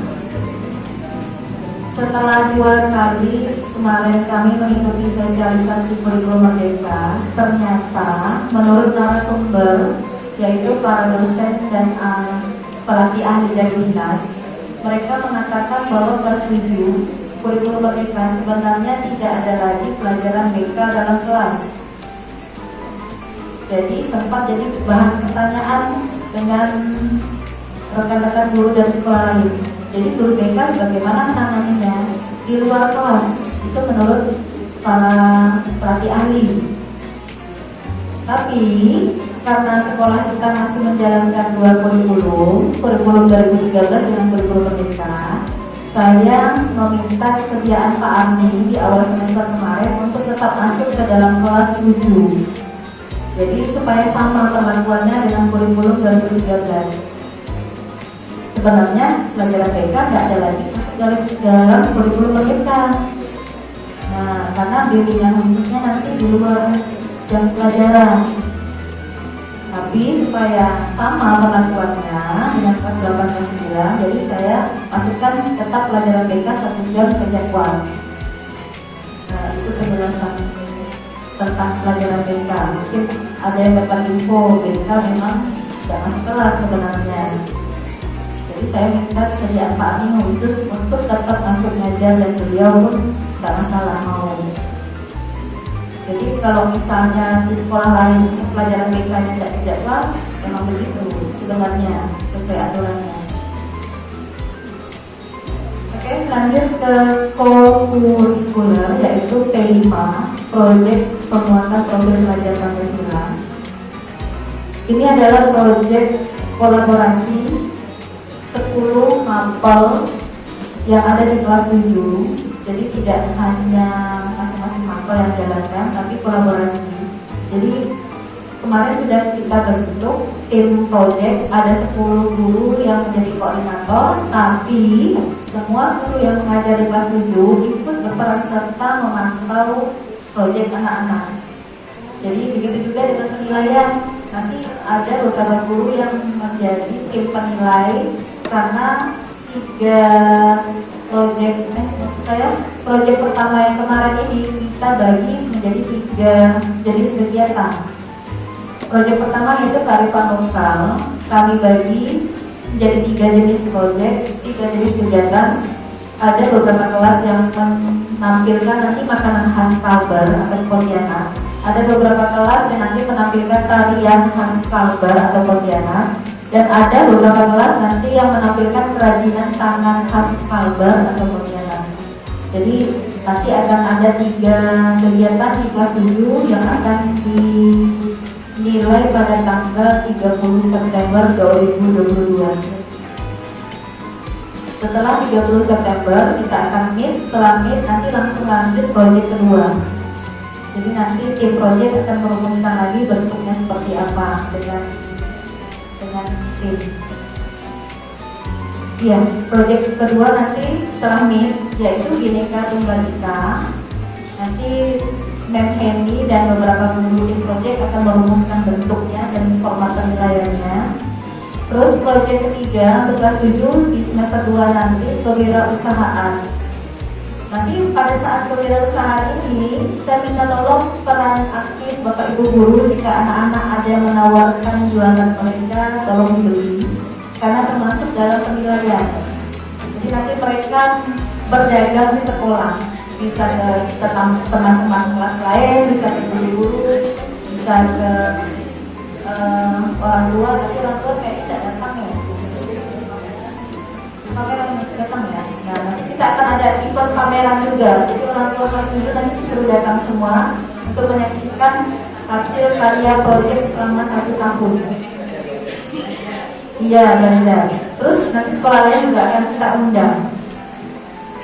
setelah 2 kali kemarin kami mengikuti sosialisasi kurikulum merdeka, ternyata menurut narasumber yaitu para dosen dan pelatih ahli dari dinas, mereka mengatakan bahwa kelas 7 kurikulum merdeka sebenarnya tidak ada lagi pelajaran BK dalam kelas. Jadi sempat jadi bahan pertanyaan dengan rekan-rekan guru dari sekolah lain. Jadi guru BK bagaimana menanganinya di luar kelas, itu menurut para pelatih ahli. Tapi karena sekolah kita masih menjalankan 2 kurikulum 2013 dengan kurikulum merdeka, saya meminta kesediaan Pak Arni di awal semester kemarin untuk tetap masuk ke dalam kelas 7. Jadi supaya sama perlakuannya dengan kurikulum 2013. Sebenarnya pelajaran BK nggak ada lagi dalam kurikulum merdeka. Nah, karena bimbingan khususnya nanti di luar jam pelajaran. Tapi supaya sama perlakuannya dengan kelas 8 kelas 9, jadi saya masukkan tetap pelajaran BK 1 jam ke jadwal. Nah, itu penjelasan tentang pelajaran BK. Mungkin ada yang dapat info BK memang tidak masuk kelas sebenarnya. Jadi saya minta kesediaan Pak Ani khusus untuk dapat masuk ngajar dan beliau pun tidak masalah mau. Jadi kalau misalnya di sekolah lain pelajaran BK tidak dijadwal, memang begitu sebenarnya sesuai aturannya. Oke, lanjut ke co-curricular yaitu P5. proyek penguatan program belajar Pancasila. Ini adalah proyek kolaborasi 10 mapel yang ada di kelas 7. Jadi tidak hanya masing-masing mapel yang dijalankan, tapi kolaborasi. Jadi kemarin sudah kita bentuk tim proyek, ada 10 guru yang menjadi koordinator, tapi semua guru yang mengajar di kelas 7 ikut berperan serta memantau proyek anak-anak. Jadi begitu juga dengan penilaian. Nanti ada beberapa guru yang menjadi tim penilai karena 3 proyek pertama yang kemarin ini kita bagi menjadi 3 jenis kegiatan. Proyek pertama yaitu kearifan lokal, kami bagi menjadi 3 jenis proyek, 3 jenis kegiatan. Ada beberapa kelas yang menampilkan nanti makanan khas Kalbar atau Pontianak. Ada beberapa kelas yang nanti menampilkan tarian khas Kalbar atau Pontianak. Dan ada beberapa kelas nanti yang menampilkan kerajinan tangan khas Kalbar atau Pontianak. Jadi nanti akan ada 3 kegiatan di kelas 7 yang akan dinilai pada tanggal 30 September 2022. Setelah 30 September kita akan meet, setelah meet nanti langsung lanjut proyek kedua. Jadi nanti tim proyek akan merumuskan lagi bentuknya seperti apa dengan tim. Ya, proyek kedua nanti setelah meet yaitu Bhinneka Tunggal Ika. Nanti Mem Henny dan beberapa guru tim proyek akan merumuskan bentuknya dan format penilaiannya. Terus proyek ketiga untuk kelas 7 di semester 2 nanti kewirausahaan. Nanti pada saat kewirausahaan ini saya minta tolong peran aktif Bapak Ibu guru jika anak-anak ada yang menawarkan jualan mereka tolong dibeli karena termasuk dalam penilaian. Jadi nanti mereka berdagang di sekolah, bisa ke teman-teman kelas lain, bisa ke guru, bisa ke orang tua, tapi orang tua kayak tidak datang ya. Pameran datang ya. Nah, nanti kita akan ada event pameran juga. Jadi orang tua kelas 7 nanti disuruh datang semua untuk menyaksikan hasil karya proyek selama 1 tahun. Iya, benar. Terus nanti sekolah lain juga akan kita undang.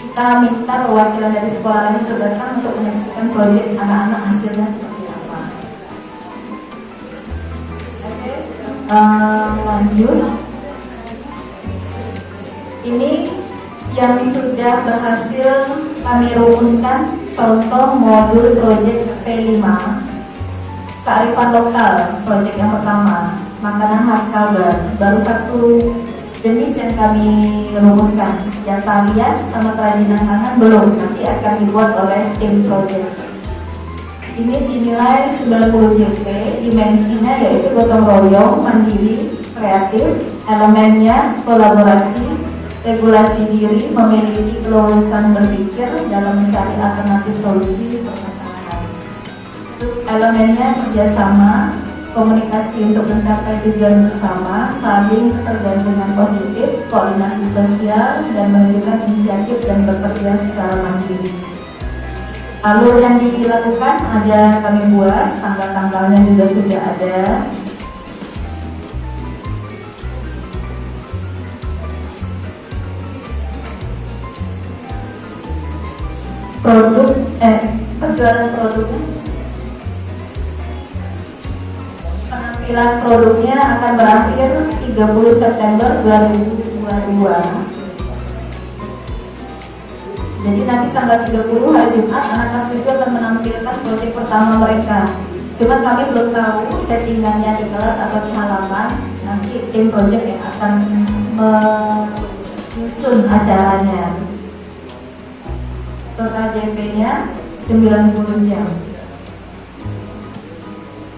Kita minta perwakilan dari sekolah lain untuk datang untuk menyaksikan proyek anak-anak hasilnya seperti apa. Lanjut. Ini yang sudah berhasil kami rumuskan contoh modul proyek P5 kearifan lokal. Proyek yang pertama makanan khas Kalbar, baru 1 jenis yang kami rumuskan. Yang tarian sama kerajinan tangan belum, nanti akan dibuat oleh tim proyek. Ini dinilai 90 JP, dimensinya yaitu gotong royong, mandiri, kreatif, elemennya kolaborasi, regulasi diri, memiliki keluasan berpikir dalam mencari alternatif solusi permasalahan. Elemennya kerjasama, komunikasi untuk mencapai tujuan bersama, saling ketergantungan positif, koordinasi sosial, dan menunjukkan inisiatif dan bekerja secara mandiri. Alur yang dilakukan ada kami buat, tanggal-tanggalnya juga sudah ada. Penjualan produknya, penampilan produknya akan berakhir 30 September 2022. Jadi nanti tanggal 30 hari Jumat anak kelas 7 akan menampilkan proyek pertama mereka. Cuma kami belum tahu settingannya di kelas atau di halaman. Nanti tim proyek yang akan menyusun acaranya. Total JP-nya 90 jam.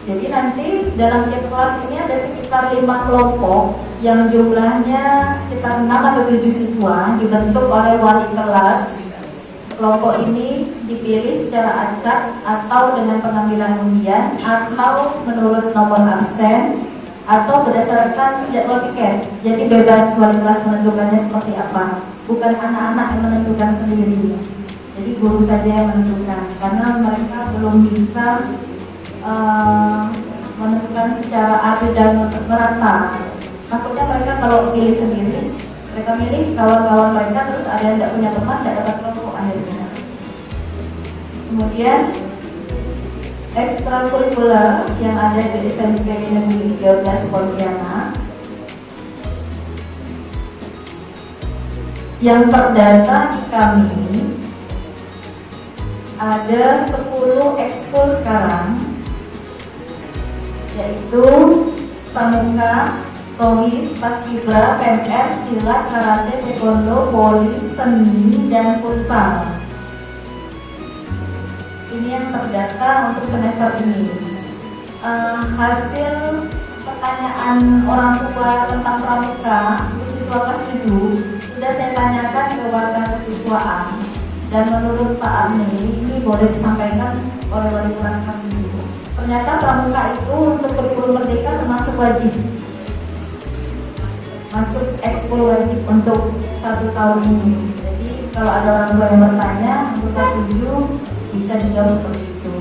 Jadi nanti dalam tiap kelas ini ada sekitar 5 kelompok yang jumlahnya sekitar 6 atau 7 siswa dibentuk oleh wali kelas. Kelompok ini dipilih secara acak atau dengan pengambilan undian atau menurut nomor absen atau berdasarkan jadwal piket. Jadi bebas wali kelas menentukannya seperti apa, bukan anak-anak yang menentukan sendiri. Jadi jadi guru saja yang menentukan karena mereka belum bisa menentukan secara adil dan merata. Takutnya mereka kalau pilih sendiri, mereka milih kawan-kawan mereka terus ada yang tidak punya teman, tidak dapat kelompok akhirnya. Kemudian ekstrakurikuler yang ada di SMP Negeri 13 Pontianak yang terdata di kami ada 10 ekskul sekarang, yaitu pramuka, tohis, paskibra, PMR, silat, karate, taekwondo, voli, seni, dan futsal. Ini yang terdata untuk semester ini. Hasil pertanyaan orang tua tentang pramuka untuk siswa kelas 7 sudah saya tanyakan ke warga kesiswaan, dan menurut Pak Arni ini boleh disampaikan oleh wali kelas 7. Ternyata pramuka itu untuk kurikulum merdeka termasuk wajib, masuk ekskul wajib untuk 1 tahun ini. Jadi kalau ada orang tua yang bertanya untuk kelas 7 bisa dijawab seperti itu.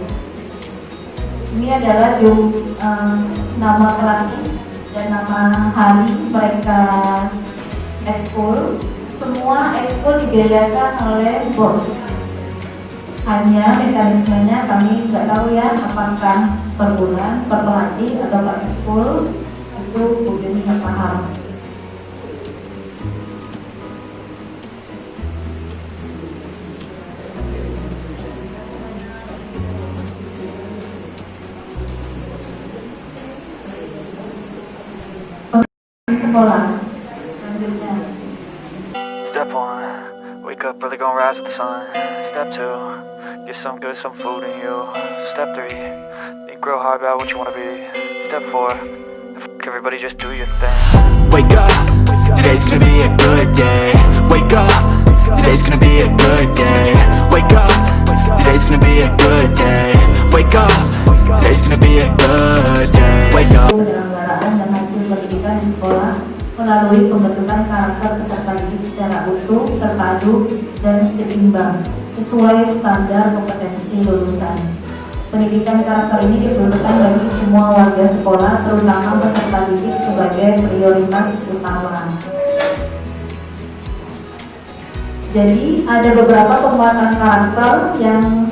Ini adalah nama kelas dan nama hari mereka ekskul. Semua ekskul dibiayakan oleh bos. Hanya mekanismenya kami nggak tahu ya, apakah per bulan, per pelatih atau per ekskul, itu Bu Juni nggak paham. Sekolah selanjutnya. Step 1, wake up early, gonna rise with the sun. Step 2, get some good, some food in you. Step 3, think real hard about what you wanna be. Step 4, everybody just do your thing. Wake up, today's gonna be a good day. Wake up, today's gonna be a good day. Wake up, today's gonna be a good day. Wake up, today's gonna be a good day. Wake up. Penyelenggaraan dan hasil pendidikan di sekolah melalui pembentukan karakter peserta didik secara utuh, terpadu, dan seimbang sesuai standar kompetensi lulusan. Pendidikan karakter ini diperlukan bagi semua warga sekolah, terutama peserta didik sebagai prioritas utama. Jadi ada beberapa penguatan karakter yang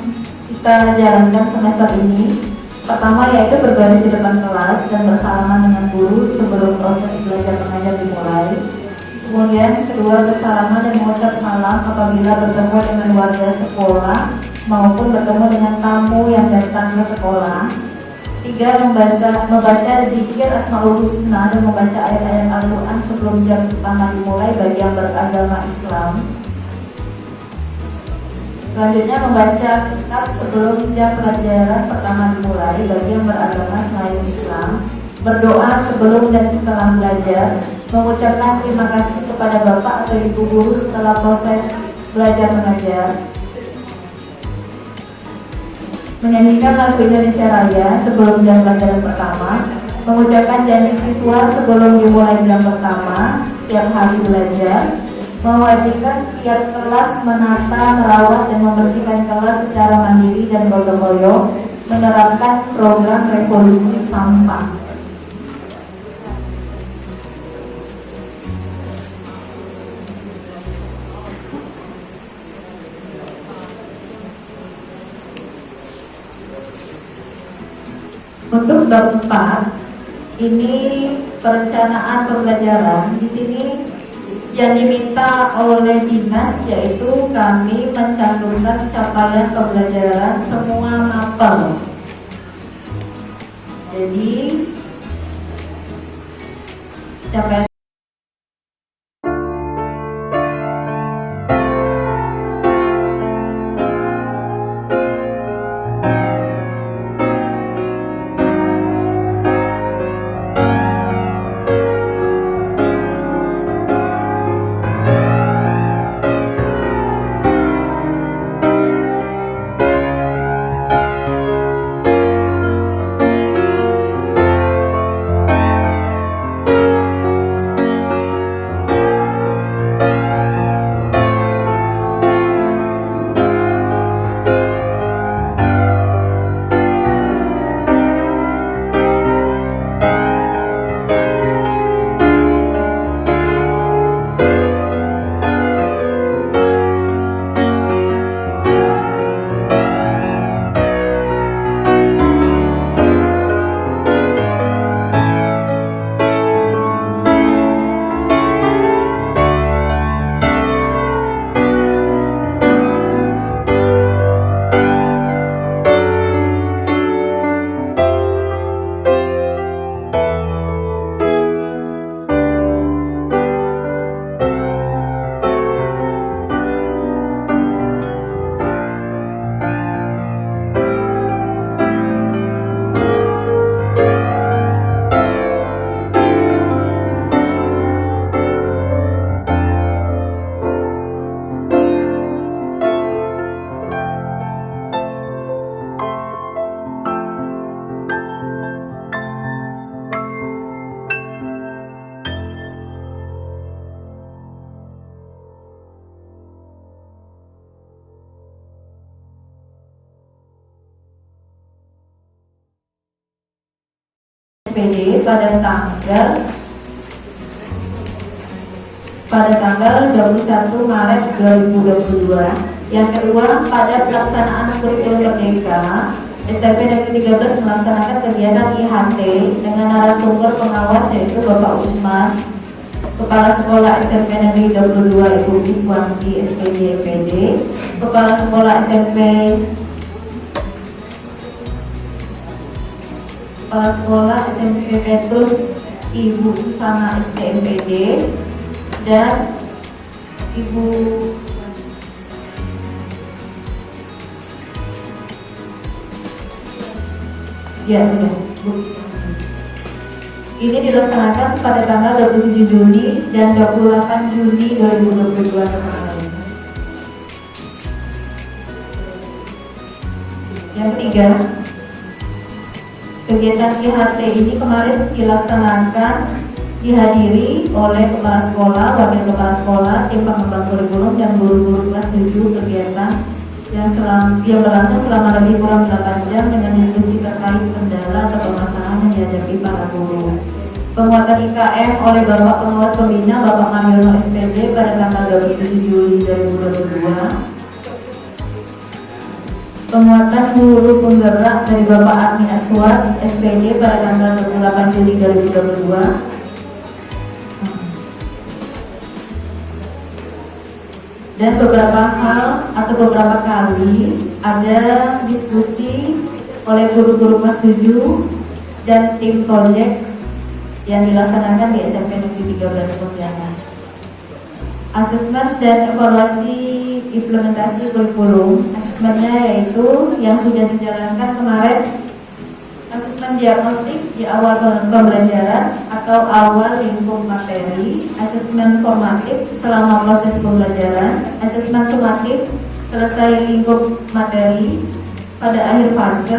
kita jalankan semester ini. Pertama yaitu berbaris di depan kelas dan bersalaman dengan guru sebelum proses belajar mengajar dimulai. Kemudian kedua, bersalaman dan mengucap salam apabila bertemu dengan warga sekolah maupun bertemu dengan tamu yang datang ke sekolah. 3, membaca zikir Asmaul Husna dan membaca ayat-ayat Al-Quran sebelum jam pertama dimulai bagi yang beragama Islam. Selanjutnya membaca kitab sebelum jam pelajaran pertama dimulai bagi yang beragama selain Islam. Berdoa sebelum dan setelah belajar. Mengucapkan terima kasih kepada Bapak atau Ibu Guru setelah proses belajar mengajar. Menyanyikan lagu Indonesia Raya sebelum jam pelajaran pertama. Mengucapkan janji siswa sebelum dimulai jam pertama setiap hari belajar. Mewajibkan tiap kelas menata, merawat, dan membersihkan kelas secara mandiri dan gotong royong, menerapkan program revolusi sampah. Untuk bab 4 ini perencanaan pembelajaran. Di sini yang diminta oleh dinas yaitu kami mencantumkan capaian pembelajaran semua mapel. Jadi capaian SPD pada tanggal 21 Maret 2022. Yang kedua, pada pelaksanaan kurikulum merdeka, SMP Negeri 13 melaksanakan kegiatan IHT dengan narasumber pengawas yaitu Bapak Usman, Kepala Sekolah SMP Negeri 22 Ibu Iswanti SPD EPD, Kepala Sekolah SMP Petrus Ibu Susana STMPD dan Ibu ini dilaksanakan pada tanggal 27 Juni dan 28 Juni 2022 kemarin. Yang ketiga, kegiatan IHT ini kemarin dilaksanakan dihadiri oleh kepala sekolah, wakil kepala sekolah, tim pengembang kurikulum dan guru-guru kelas 7 kegiatan yang berlangsung selama lebih kurang 8 jam dengan diskusi terkait kendala atau permasalahan yang dihadapi para guru. Penguatan IKM oleh Bapak Pengawas Pembina Bapak Mariono SPD pada tanggal 27 Juli 2022. Penguatan guru penggerak dari Bapak Agni Aswad SPD pada tanggal 28 Juli 2022. Dan beberapa hal atau beberapa kali ada diskusi oleh guru-guru kelas 7 dan tim proyek yang dilaksanakan di SMP Negeri 13 Pontianak. Asesmen dan evaluasi implementasi kurikulum. Asesmennya yaitu yang sudah dijalankan kemarin, asesmen diagnostik di awal pembelajaran atau awal lingkup materi, asesmen formatif selama proses pembelajaran, asesmen sumatif selesai lingkup materi pada akhir fase,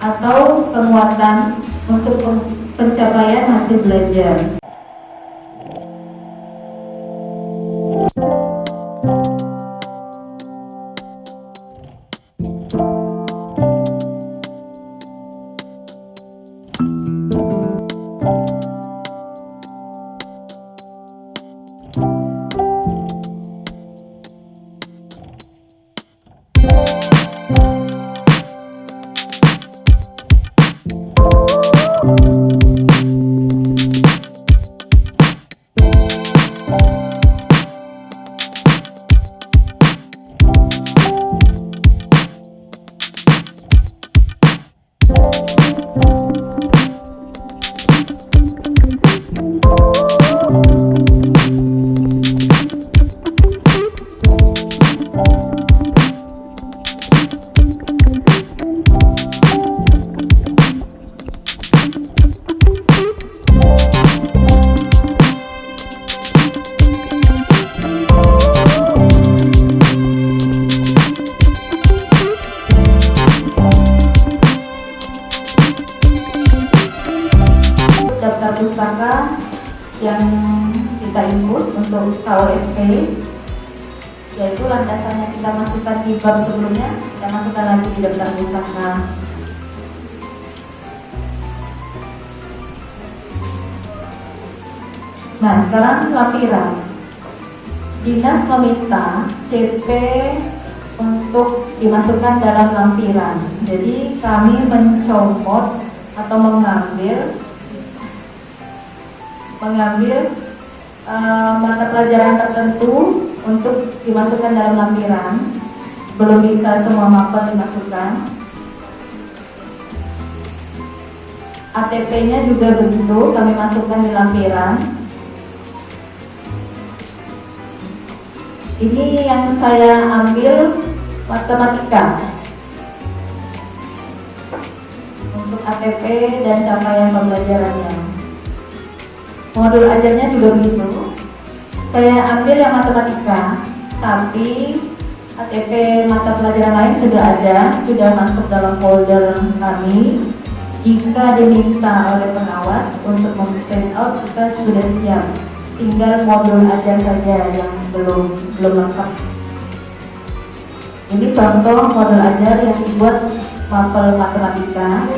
atau penguatan untuk pencapaian hasil belajar. Pustaka yang kita input untuk KOSP, yaitu landasannya kita masukkan di bab sebelumnya, kita masukkan lagi di daftar pustaka. Nah, sekarang lampiran. Dinas meminta CP untuk dimasukkan dalam lampiran. Jadi kami mencomot atau mengambil mata pelajaran tertentu untuk dimasukkan dalam lampiran. Belum bisa semua mapel dimasukkan. ATP-nya juga begitu, kami masukkan di lampiran. Ini yang saya ambil matematika untuk ATP dan capaian pembelajarannya. Modul ajarnya juga begitu. Saya ambil yang matematika, tapi ATP mata pelajaran lain sudah ada, sudah masuk dalam folder kami. Jika diminta oleh pengawas untuk memprint out, kita sudah siap. Tinggal modul ajar saja yang belum lengkap. Ini contoh modul ajar yang dibuat mapel matematika.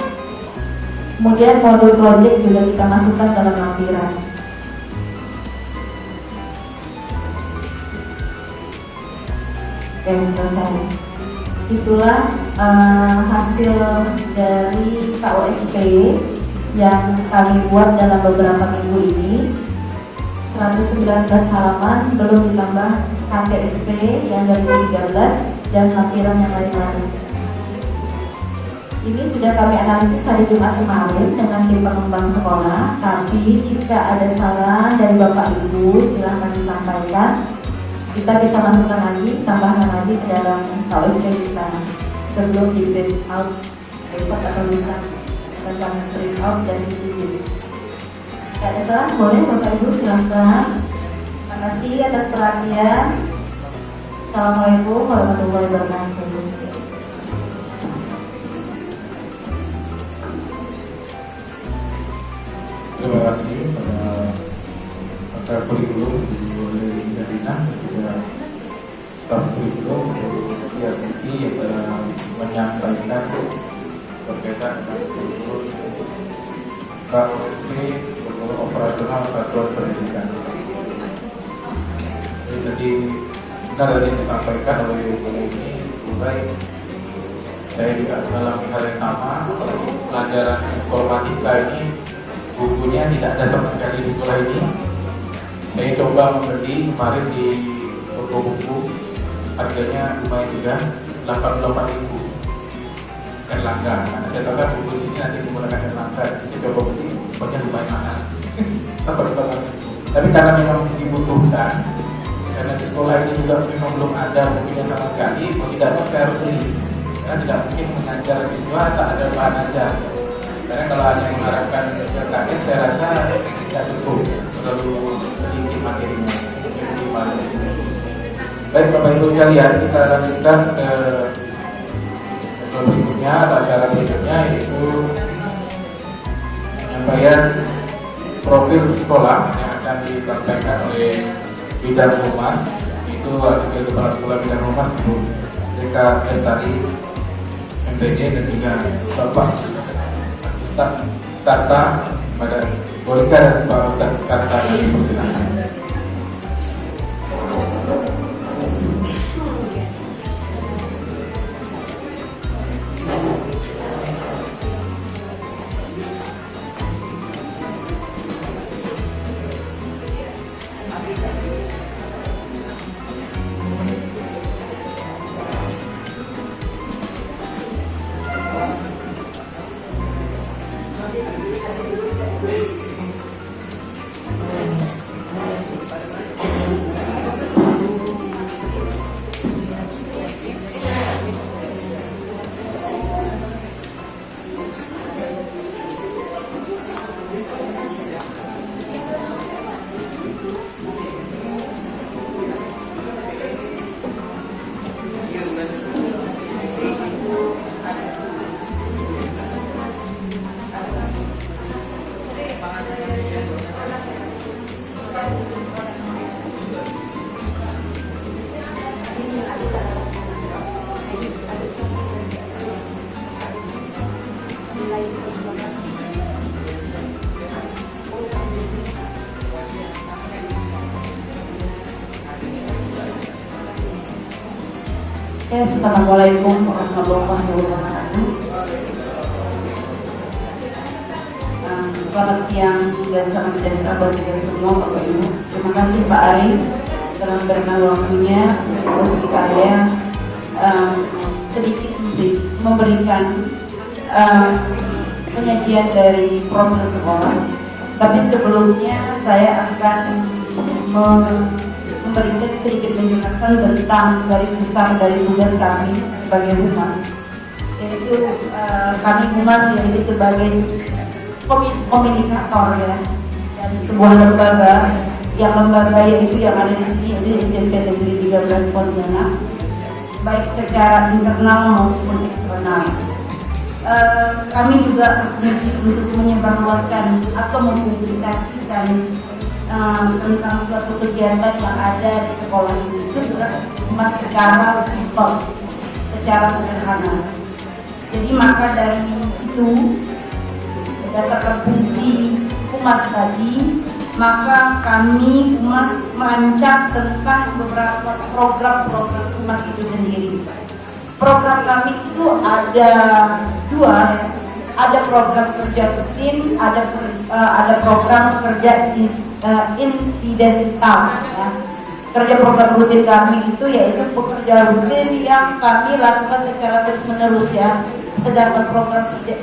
Kemudian modul project juga kita masukkan dalam lampiran. Oke, selesai. Itulah hasil dari KOSP yang kami buat dalam beberapa minggu ini. 119 halaman belum ditambah KTSP yang dari 13 dan lampiran yang lain-lain. Ini sudah kami analisis hari Jumat kemarin dengan tim pengembang sekolah. Tapi jika ada saran dari Bapak Ibu silahkan disampaikan. Kita bisa masukkan lagi, tambahkan lagi ke dalam KOSP kita sebelum di print out besok atau lusa tentang print out dan distribusi. Tidak ada salah, boleh Bapak Ibu silahkan. Terima kasih atas perhatian. Assalamualaikum warahmatullahi wabarakatuh. Terima kasih pada pakar kurikulum dari Dina juga staf kurikulum yang ini menyampaikan berkaitan dengan kurikulum KOSP kurikulum operasional satuan pendidikan. Jadi benar tadi disampaikan oleh Ibu ini mulai saya juga mengalami hal yang sama. Apalagi pelajaran informatika ini bukunya tidak ada sama sekali di sekolah ini. Saya coba membeli kemarin di toko buku, harganya lumayan juga, 88.000 Erlangga. Karena saya tahu kan buku ini nanti menggunakan Erlangga, jadi coba beli, pokoknya lumayan mahal. Tapi karena memang dibutuhkan, karena di sekolah ini juga memang belum ada bukunya sama sekali, mau tidak mau saya harus beli. Karena tidak mungkin mengajar siswa tak ada bahan ajar. Karena kalau hanya mengharapkan LKS, saya rasa tidak cukup, terlalu sedikit materinya. Baik Bapak Ibu sekalian, kita lanjutkan ke berikutnya, acara berikutnya yaitu penyampaian profil sekolah yang akan disampaikan oleh Bidang Humas, itu Wakil Kepala Sekolah Bidang Humas Ibu Deka Lestari MPD dan juga Bapak Tata pada Bolika dan Pak Ustaz Tata dari persilakan. Assalamualaikum warahmatullahi wabarakatuh. Selamat siang dan salam sejahtera buat kita semua Bapak Ibu. Terima kasih Pak Ari telah berkenan waktunya untuk saya sedikit memberikan penyajian dari profil sekolah. Tapi sebelumnya saya akan memberikan sedikit penjelasan tentang garis besar dari tugas kami sebagai humas, yaitu kami humas yaitu sebagai komunikator ya dari sebuah lembaga yaitu yang ada di sini yaitu SMP Negeri 13 Pontianak, baik secara internal maupun eksternal. Kami juga berfungsi untuk menyebarluaskan atau mempublikasikan tentang suatu kegiatan yang ada di sekolah ini itu sudah mas secara simpel, secara sederhana. Jadi maka dari itu berdasarkan fungsi humas tadi, maka kami humas merancang tentang beberapa program-program humas itu sendiri. Program kami itu ada dua, ya. Ada program kerja rutin, ada program kerja insidental. Ya. Kerja program rutin kami itu yaitu pekerja rutin yang kami lakukan secara terus-menerus ya. Sedangkan program kerja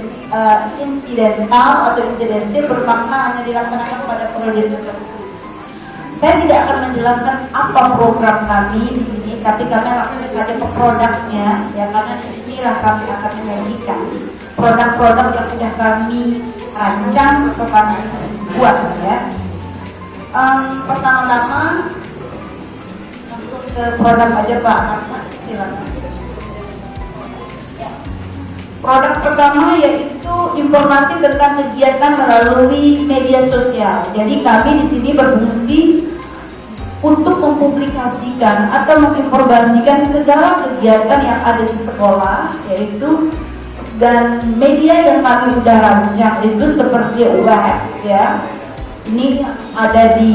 insidental atau insidentil bermakna hanya dilaksanakan pada periode tertentu. Saya tidak akan menjelaskan apa program kami di sini, tapi kami langsung saja ke produknya ya, karena disinilah kami akan menyajikan produk-produk yang sudah kami rancang atau kami buat ya. Pertama-tama ke produk aja Pak, silakan. Produk pertama yaitu informasi tentang kegiatan melalui media sosial. Jadi kami di sini berfungsi untuk mempublikasikan atau menginformasikan segala kegiatan yang ada di sekolah, yaitu dan media yang kami udah rancang itu seperti web ya. Ini ada di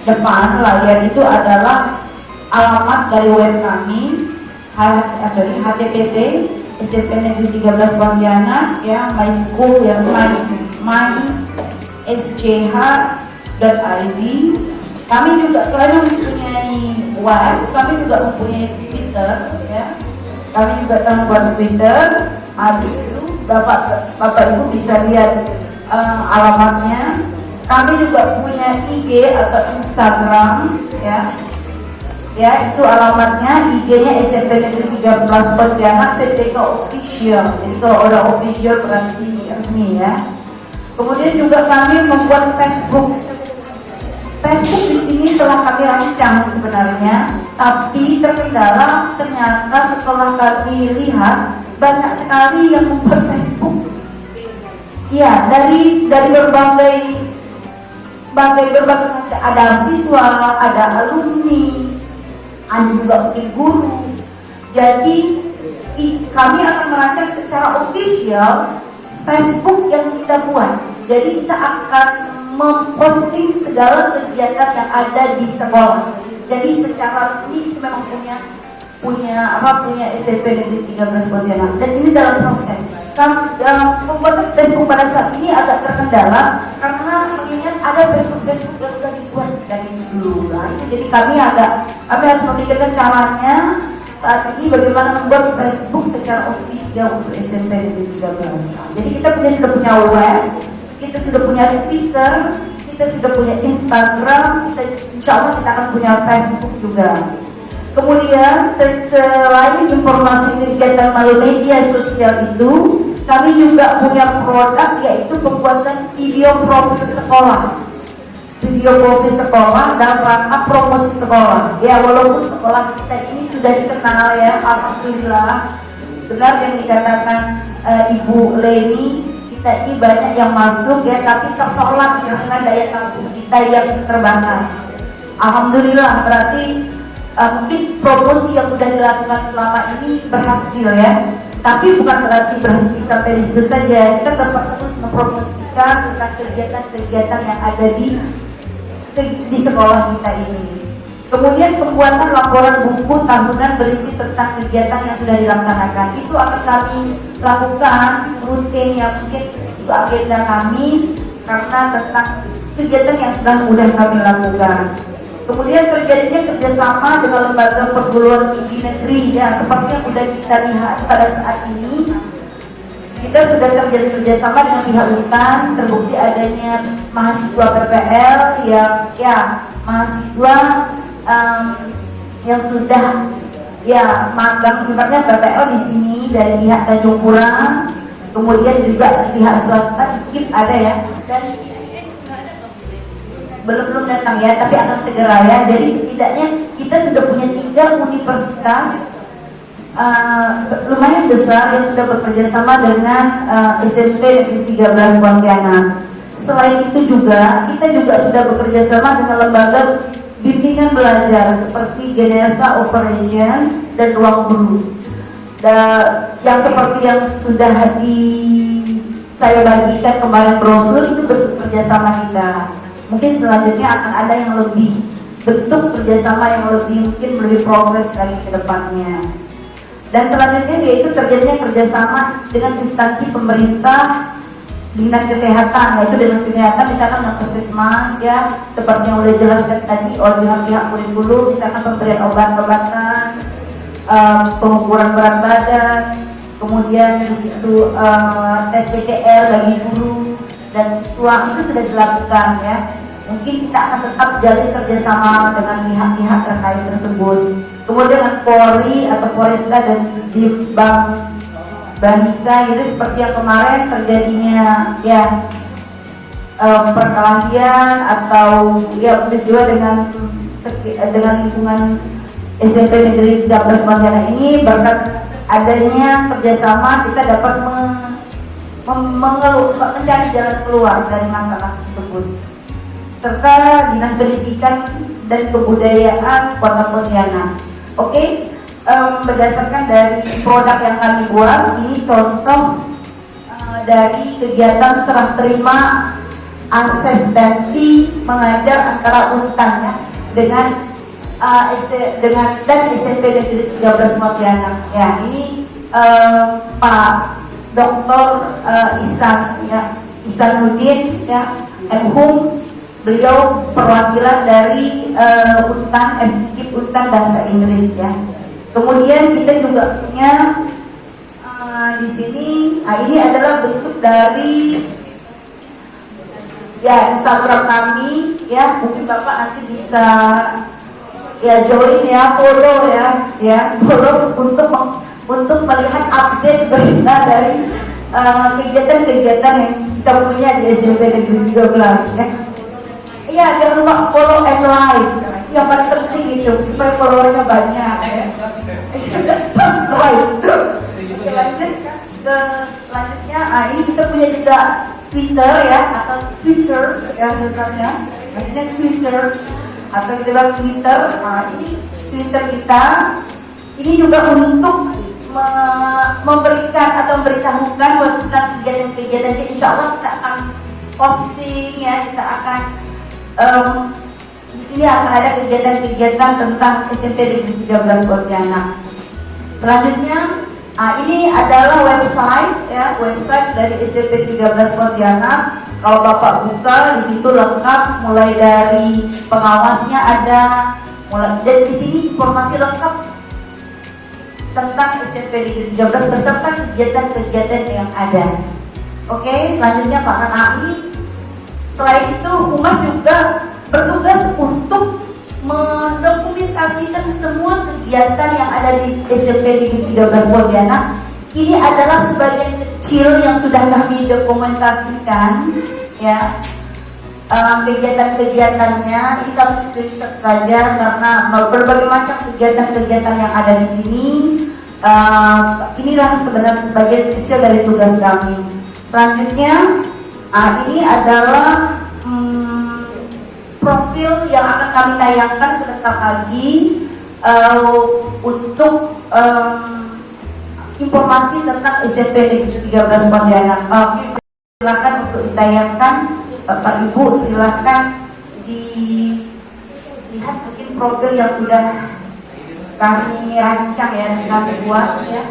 depan layar itu adalah alamat dari web kami, http SMP Negeri 13 Pontianak ya, my school ya, my SCH.id. Kami juga selain mempunyai web, kami juga mempunyai Twitter ya. Kami juga buat Twitter. Itu Bapak Ibu bisa lihat alamatnya. Kami juga punya IG atau Instagram ya. Ya, itu alamatnya, IG-nya SMP Negeri 13 Pontianak PTK Official. Jadi kalau orang official berarti resmi ya. Kemudian juga kami membuat Facebook. Facebook di sini telah kami rancang sebenarnya, tapi terkendala ternyata setelah kami lihat banyak sekali yang membuat Facebook. Ya, dari berbagai ada siswa, ada alumni, ada juga mungkin guru. Jadi kami akan merancang secara official Facebook yang kita buat. Jadi kita akan memposting segala kegiatan yang ada di sekolah. Jadi secara resmi kita memang punya SMP Negeri 13 Pontianak, dan ini dalam proses. Pembuatan Facebook pada saat ini agak terkendala karena mengingat ada Facebook yang sudah dibuat dari dulu. Nah, jadi kami harus memikirkan caranya saat ini bagaimana membuat Facebook secara official untuk SMP Negeri 13. Nah, jadi kita sudah punya web, kita sudah punya Twitter, kita sudah punya Instagram, kita insya Allah kita akan punya Facebook juga. Kemudian selain informasi kegiatan melalui media sosial itu, kami juga punya produk yaitu pembuatan video profil sekolah. Video profil sekolah dalam rangka promosi sekolah. Ya, walaupun sekolah kita ini sudah dikenal ya, alhamdulillah. Benar yang dikatakan Ibu Leni, kita ini banyak yang masuk ya, tapi tertolak karena daya tampung kita yang terbatas. Alhamdulillah, berarti mungkin promosi yang sudah dilakukan selama ini berhasil ya. Tapi bukan berarti berhenti sampai di situ saja. Kita tetap terus mempromosikan tentang kegiatan-kegiatan yang ada di sekolah kita ini. Kemudian pembuatan laporan buku tahunan berisi tentang kegiatan yang sudah dilaksanakan. Itu akan kami lakukan rutin, yang mungkin itu agenda kami karena tentang kegiatan yang sudah kami lakukan. Kemudian terjadinya kerjasama dengan lembaga perguruan tinggi negeri ya, seperti yang sudah kita lihat pada saat ini. Kita sudah terjadi kerjasama dengan pihak UNTAN, terbukti adanya mahasiswa PPL yang mahasiswa yang sudah magang, ibaratnya PPL di sini dari pihak Tanjung Pura, kemudian juga pihak swasta IKIP ada ya, dan belum datang ya, tapi akan segera ya. Jadi setidaknya kita sudah punya 3 universitas lumayan besar yang sudah bekerja sama dengan SMP Negeri 13 Pontianak. Selain itu juga kita juga sudah bekerja sama dengan lembaga bimbingan belajar seperti Generasa Operation dan Ruang Guru. Yang seperti yang sudah saya bagikan kemarin brosur itu bentuk kerjasama kita. Mungkin selanjutnya akan ada yang lebih bentuk kerjasama yang mungkin lebih progres lagi ke depannya. Dan selanjutnya yaitu terjadinya kerjasama dengan instansi pemerintah, dinas kesehatan, yaitu dengan kesehatan misalkan dengan puskesmas ya, seperti yang udah jelaskan tadi oleh pihak kurikulum, misalkan pemberian obat-obatan, pengukuran berat badan, kemudian di situ tes PCR bagi guru dan siswa itu sudah dilakukan ya. Mungkin kita akan tetap jalin kerjasama dengan pihak-pihak terkait tersebut. Kemudian dengan Polri atau Polresta dan di Banisa itu seperti yang kemarin terjadinya ya perkelahian atau ya juga dengan lingkungan SMP Negeri 13 Pontianak ini, berkat adanya kerjasama kita dapat mencari jalan keluar dari masalah tersebut. Serta Dinas Pendidikan dan Kebudayaan Kota Pontianak. Oke, berdasarkan dari produk yang kami buat, ini contoh dari kegiatan serah terima asistensi mengajar antara Untan ya dengan dan SMP Negeri 13 Pontianak. Ya, ini Pak Dr. Ihsan ya, Ihsanuddin ya, MHum. Beliau perwakilan dari Untan, Untan Bahasa Inggris ya. Kemudian kita juga punya di sini, ini adalah bentuk dari ya Instagram kami ya. Mungkin Bapak nanti bisa ya join ya, follow ya, follow untuk melihat update berita dari kegiatan-kegiatan yang kita punya di SMP Negeri 13 ya. Iya, jangan lupa follow and like. Yang paling penting itu supaya followernya banyak. Subscribe. Selanjutnya, ini kita punya juga Twitter ya, atau Twitter ya sebenarnya. Maksudnya Twitter atau kita bilang Twitter. Ini Twitter kita. Ini juga untuk memberikan atau memberitahukan tentang kegiatan-kegiatan kita. Insya Allah kita akan posting ya, kita akan di sini akan ada kegiatan-kegiatan tentang SMP Negeri 13 Pontianak. Selanjutnya, ini adalah website ya, website dari SMP 13 Pontianak. Kalau Bapak buka di situ lengkap, mulai dari pengawasnya ada, dan di sini informasi lengkap tentang SMP Negeri 13 beserta kegiatan-kegiatan yang ada. Oke, selanjutnya Pak Kanai. Selain itu, Humas juga bertugas untuk mendokumentasikan semua kegiatan yang ada di SMP Negeri 13 Pontianak. Ini adalah sebagian kecil yang sudah kami dokumentasikan, ya. Kegiatan-kegiatannya ini kami screenshot saja karena berbagai macam kegiatan-kegiatan yang ada di sini. Inilah sebenarnya sebagian kecil dari tugas kami. Selanjutnya, ini adalah profil yang akan kami tayangkan sebentar lagi untuk informasi tentang SMP Negeri 13 Pontianak. Silakan untuk ditayangkan, Bapak Ibu silakan dilihat mungkin profil yang sudah kami rancang ya, kami buat ya.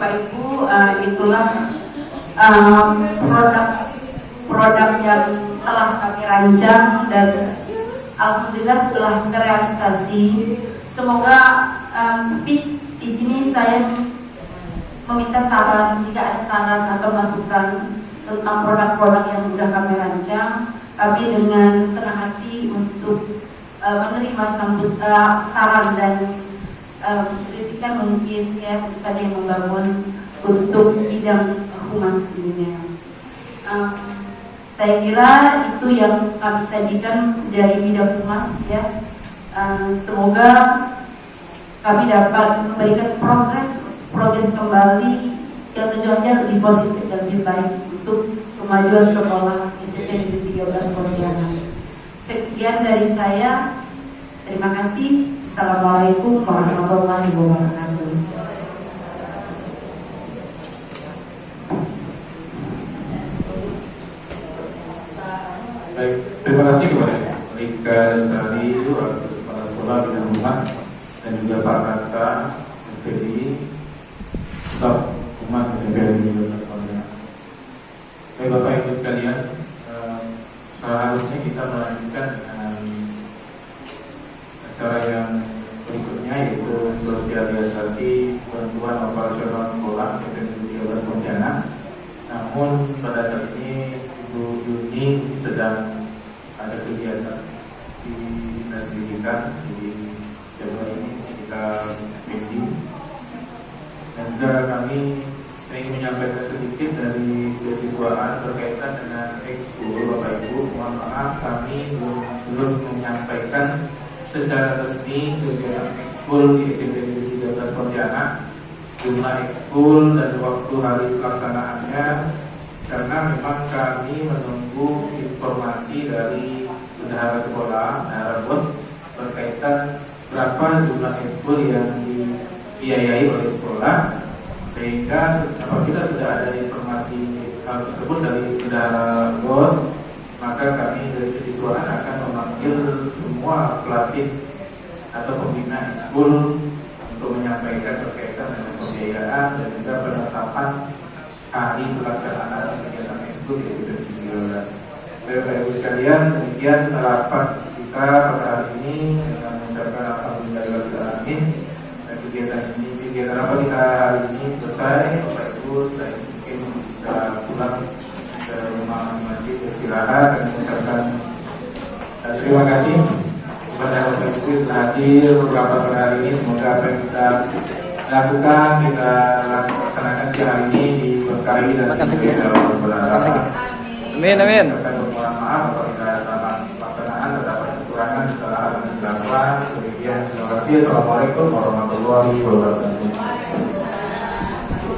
Bapak Ibu, itulah produk yang telah kami rancang dan alhamdulillah telah terrealisasi. Semoga di sini saya meminta saran, jika ada saran atau masukan tentang produk-produk yang sudah kami rancang, kami dengan senang hati untuk menerima saran dan kritikan mungkin ya bisa yang membangun untuk bidang humas ini. Saya kira itu yang kami sajikan dari bidang humas ya. Semoga kami dapat memberikan progres kembali yang tujuannya lebih positif dan lebih baik untuk kemajuan sekolah SMP Negeri 13 Pontianak. Sekian dari saya. Terima kasih. Assalamualaikum warahmatullahi wabarakatuh. Baik, terima kasih kepada Rika Dasari, Kepala Sekolah Bidang Humas, dan juga Pak Kata, SPDI, Staf Humas SMP Negeri 12 Pontianak. Baik Bapak Ibu sekalian, seharusnya kita melanjutkan acara yang berikutnya, yaitu sosialisasi bantuan operasional sekolah SMP Negeri 12 Pontianak. Namun pada saat ini Ibu Yuni sedang ada kegiatan di Dinas Pendidikan, di Jawa ini kita pending. Dan juga saya ingin menyampaikan sedikit dari kesiswaan berkaitan dengan ekskul. Bapak Ibu, mohon maaf kami belum menyampaikan secara resmi kegiatan ekskul di SMP Negeri 13 Pontianak, jumlah ekskul dan waktu hari pelaksanaannya, karena memang kami menunggu informasi dari bendahara sekolah, bendahara bos, berkaitan berapa jumlah ekskul yang dibiayai oleh sekolah, sehingga apabila sudah ada informasi hal tersebut dari bendahara bos, maka kami dari kesiswaan akan memanggil semua pelatih atau pembina ekskul untuk menyampaikan berkaitan dengan pembiayaan dan juga penetapan hari pelaksanaan kegiatan ekskul di SMP 13. Bapak Ibu sekalian, demikian rapat kita pada hari ini dengan mengucapkan alhamdulillahirobbilalamin. Dan kegiatan rapat kita hari ini selesai. Bapak Ibu saya mungkin bisa pulang ke rumah masing-masing beristirahat dan mengucapkan terima kasih kepada Bapak Ibu yang hadir beberapa pada hari ini. Semoga apa yang kita lakukan, kita laksanakan di hari ini diberkahi dan diberi dalam berharap. Amin, amin. Mohon maaf apabila dalam pelaksanaan terdapat kekurangan setelah dilakukan. Demikian, terima kasih. Assalamualaikum warahmatullahi wabarakatuh.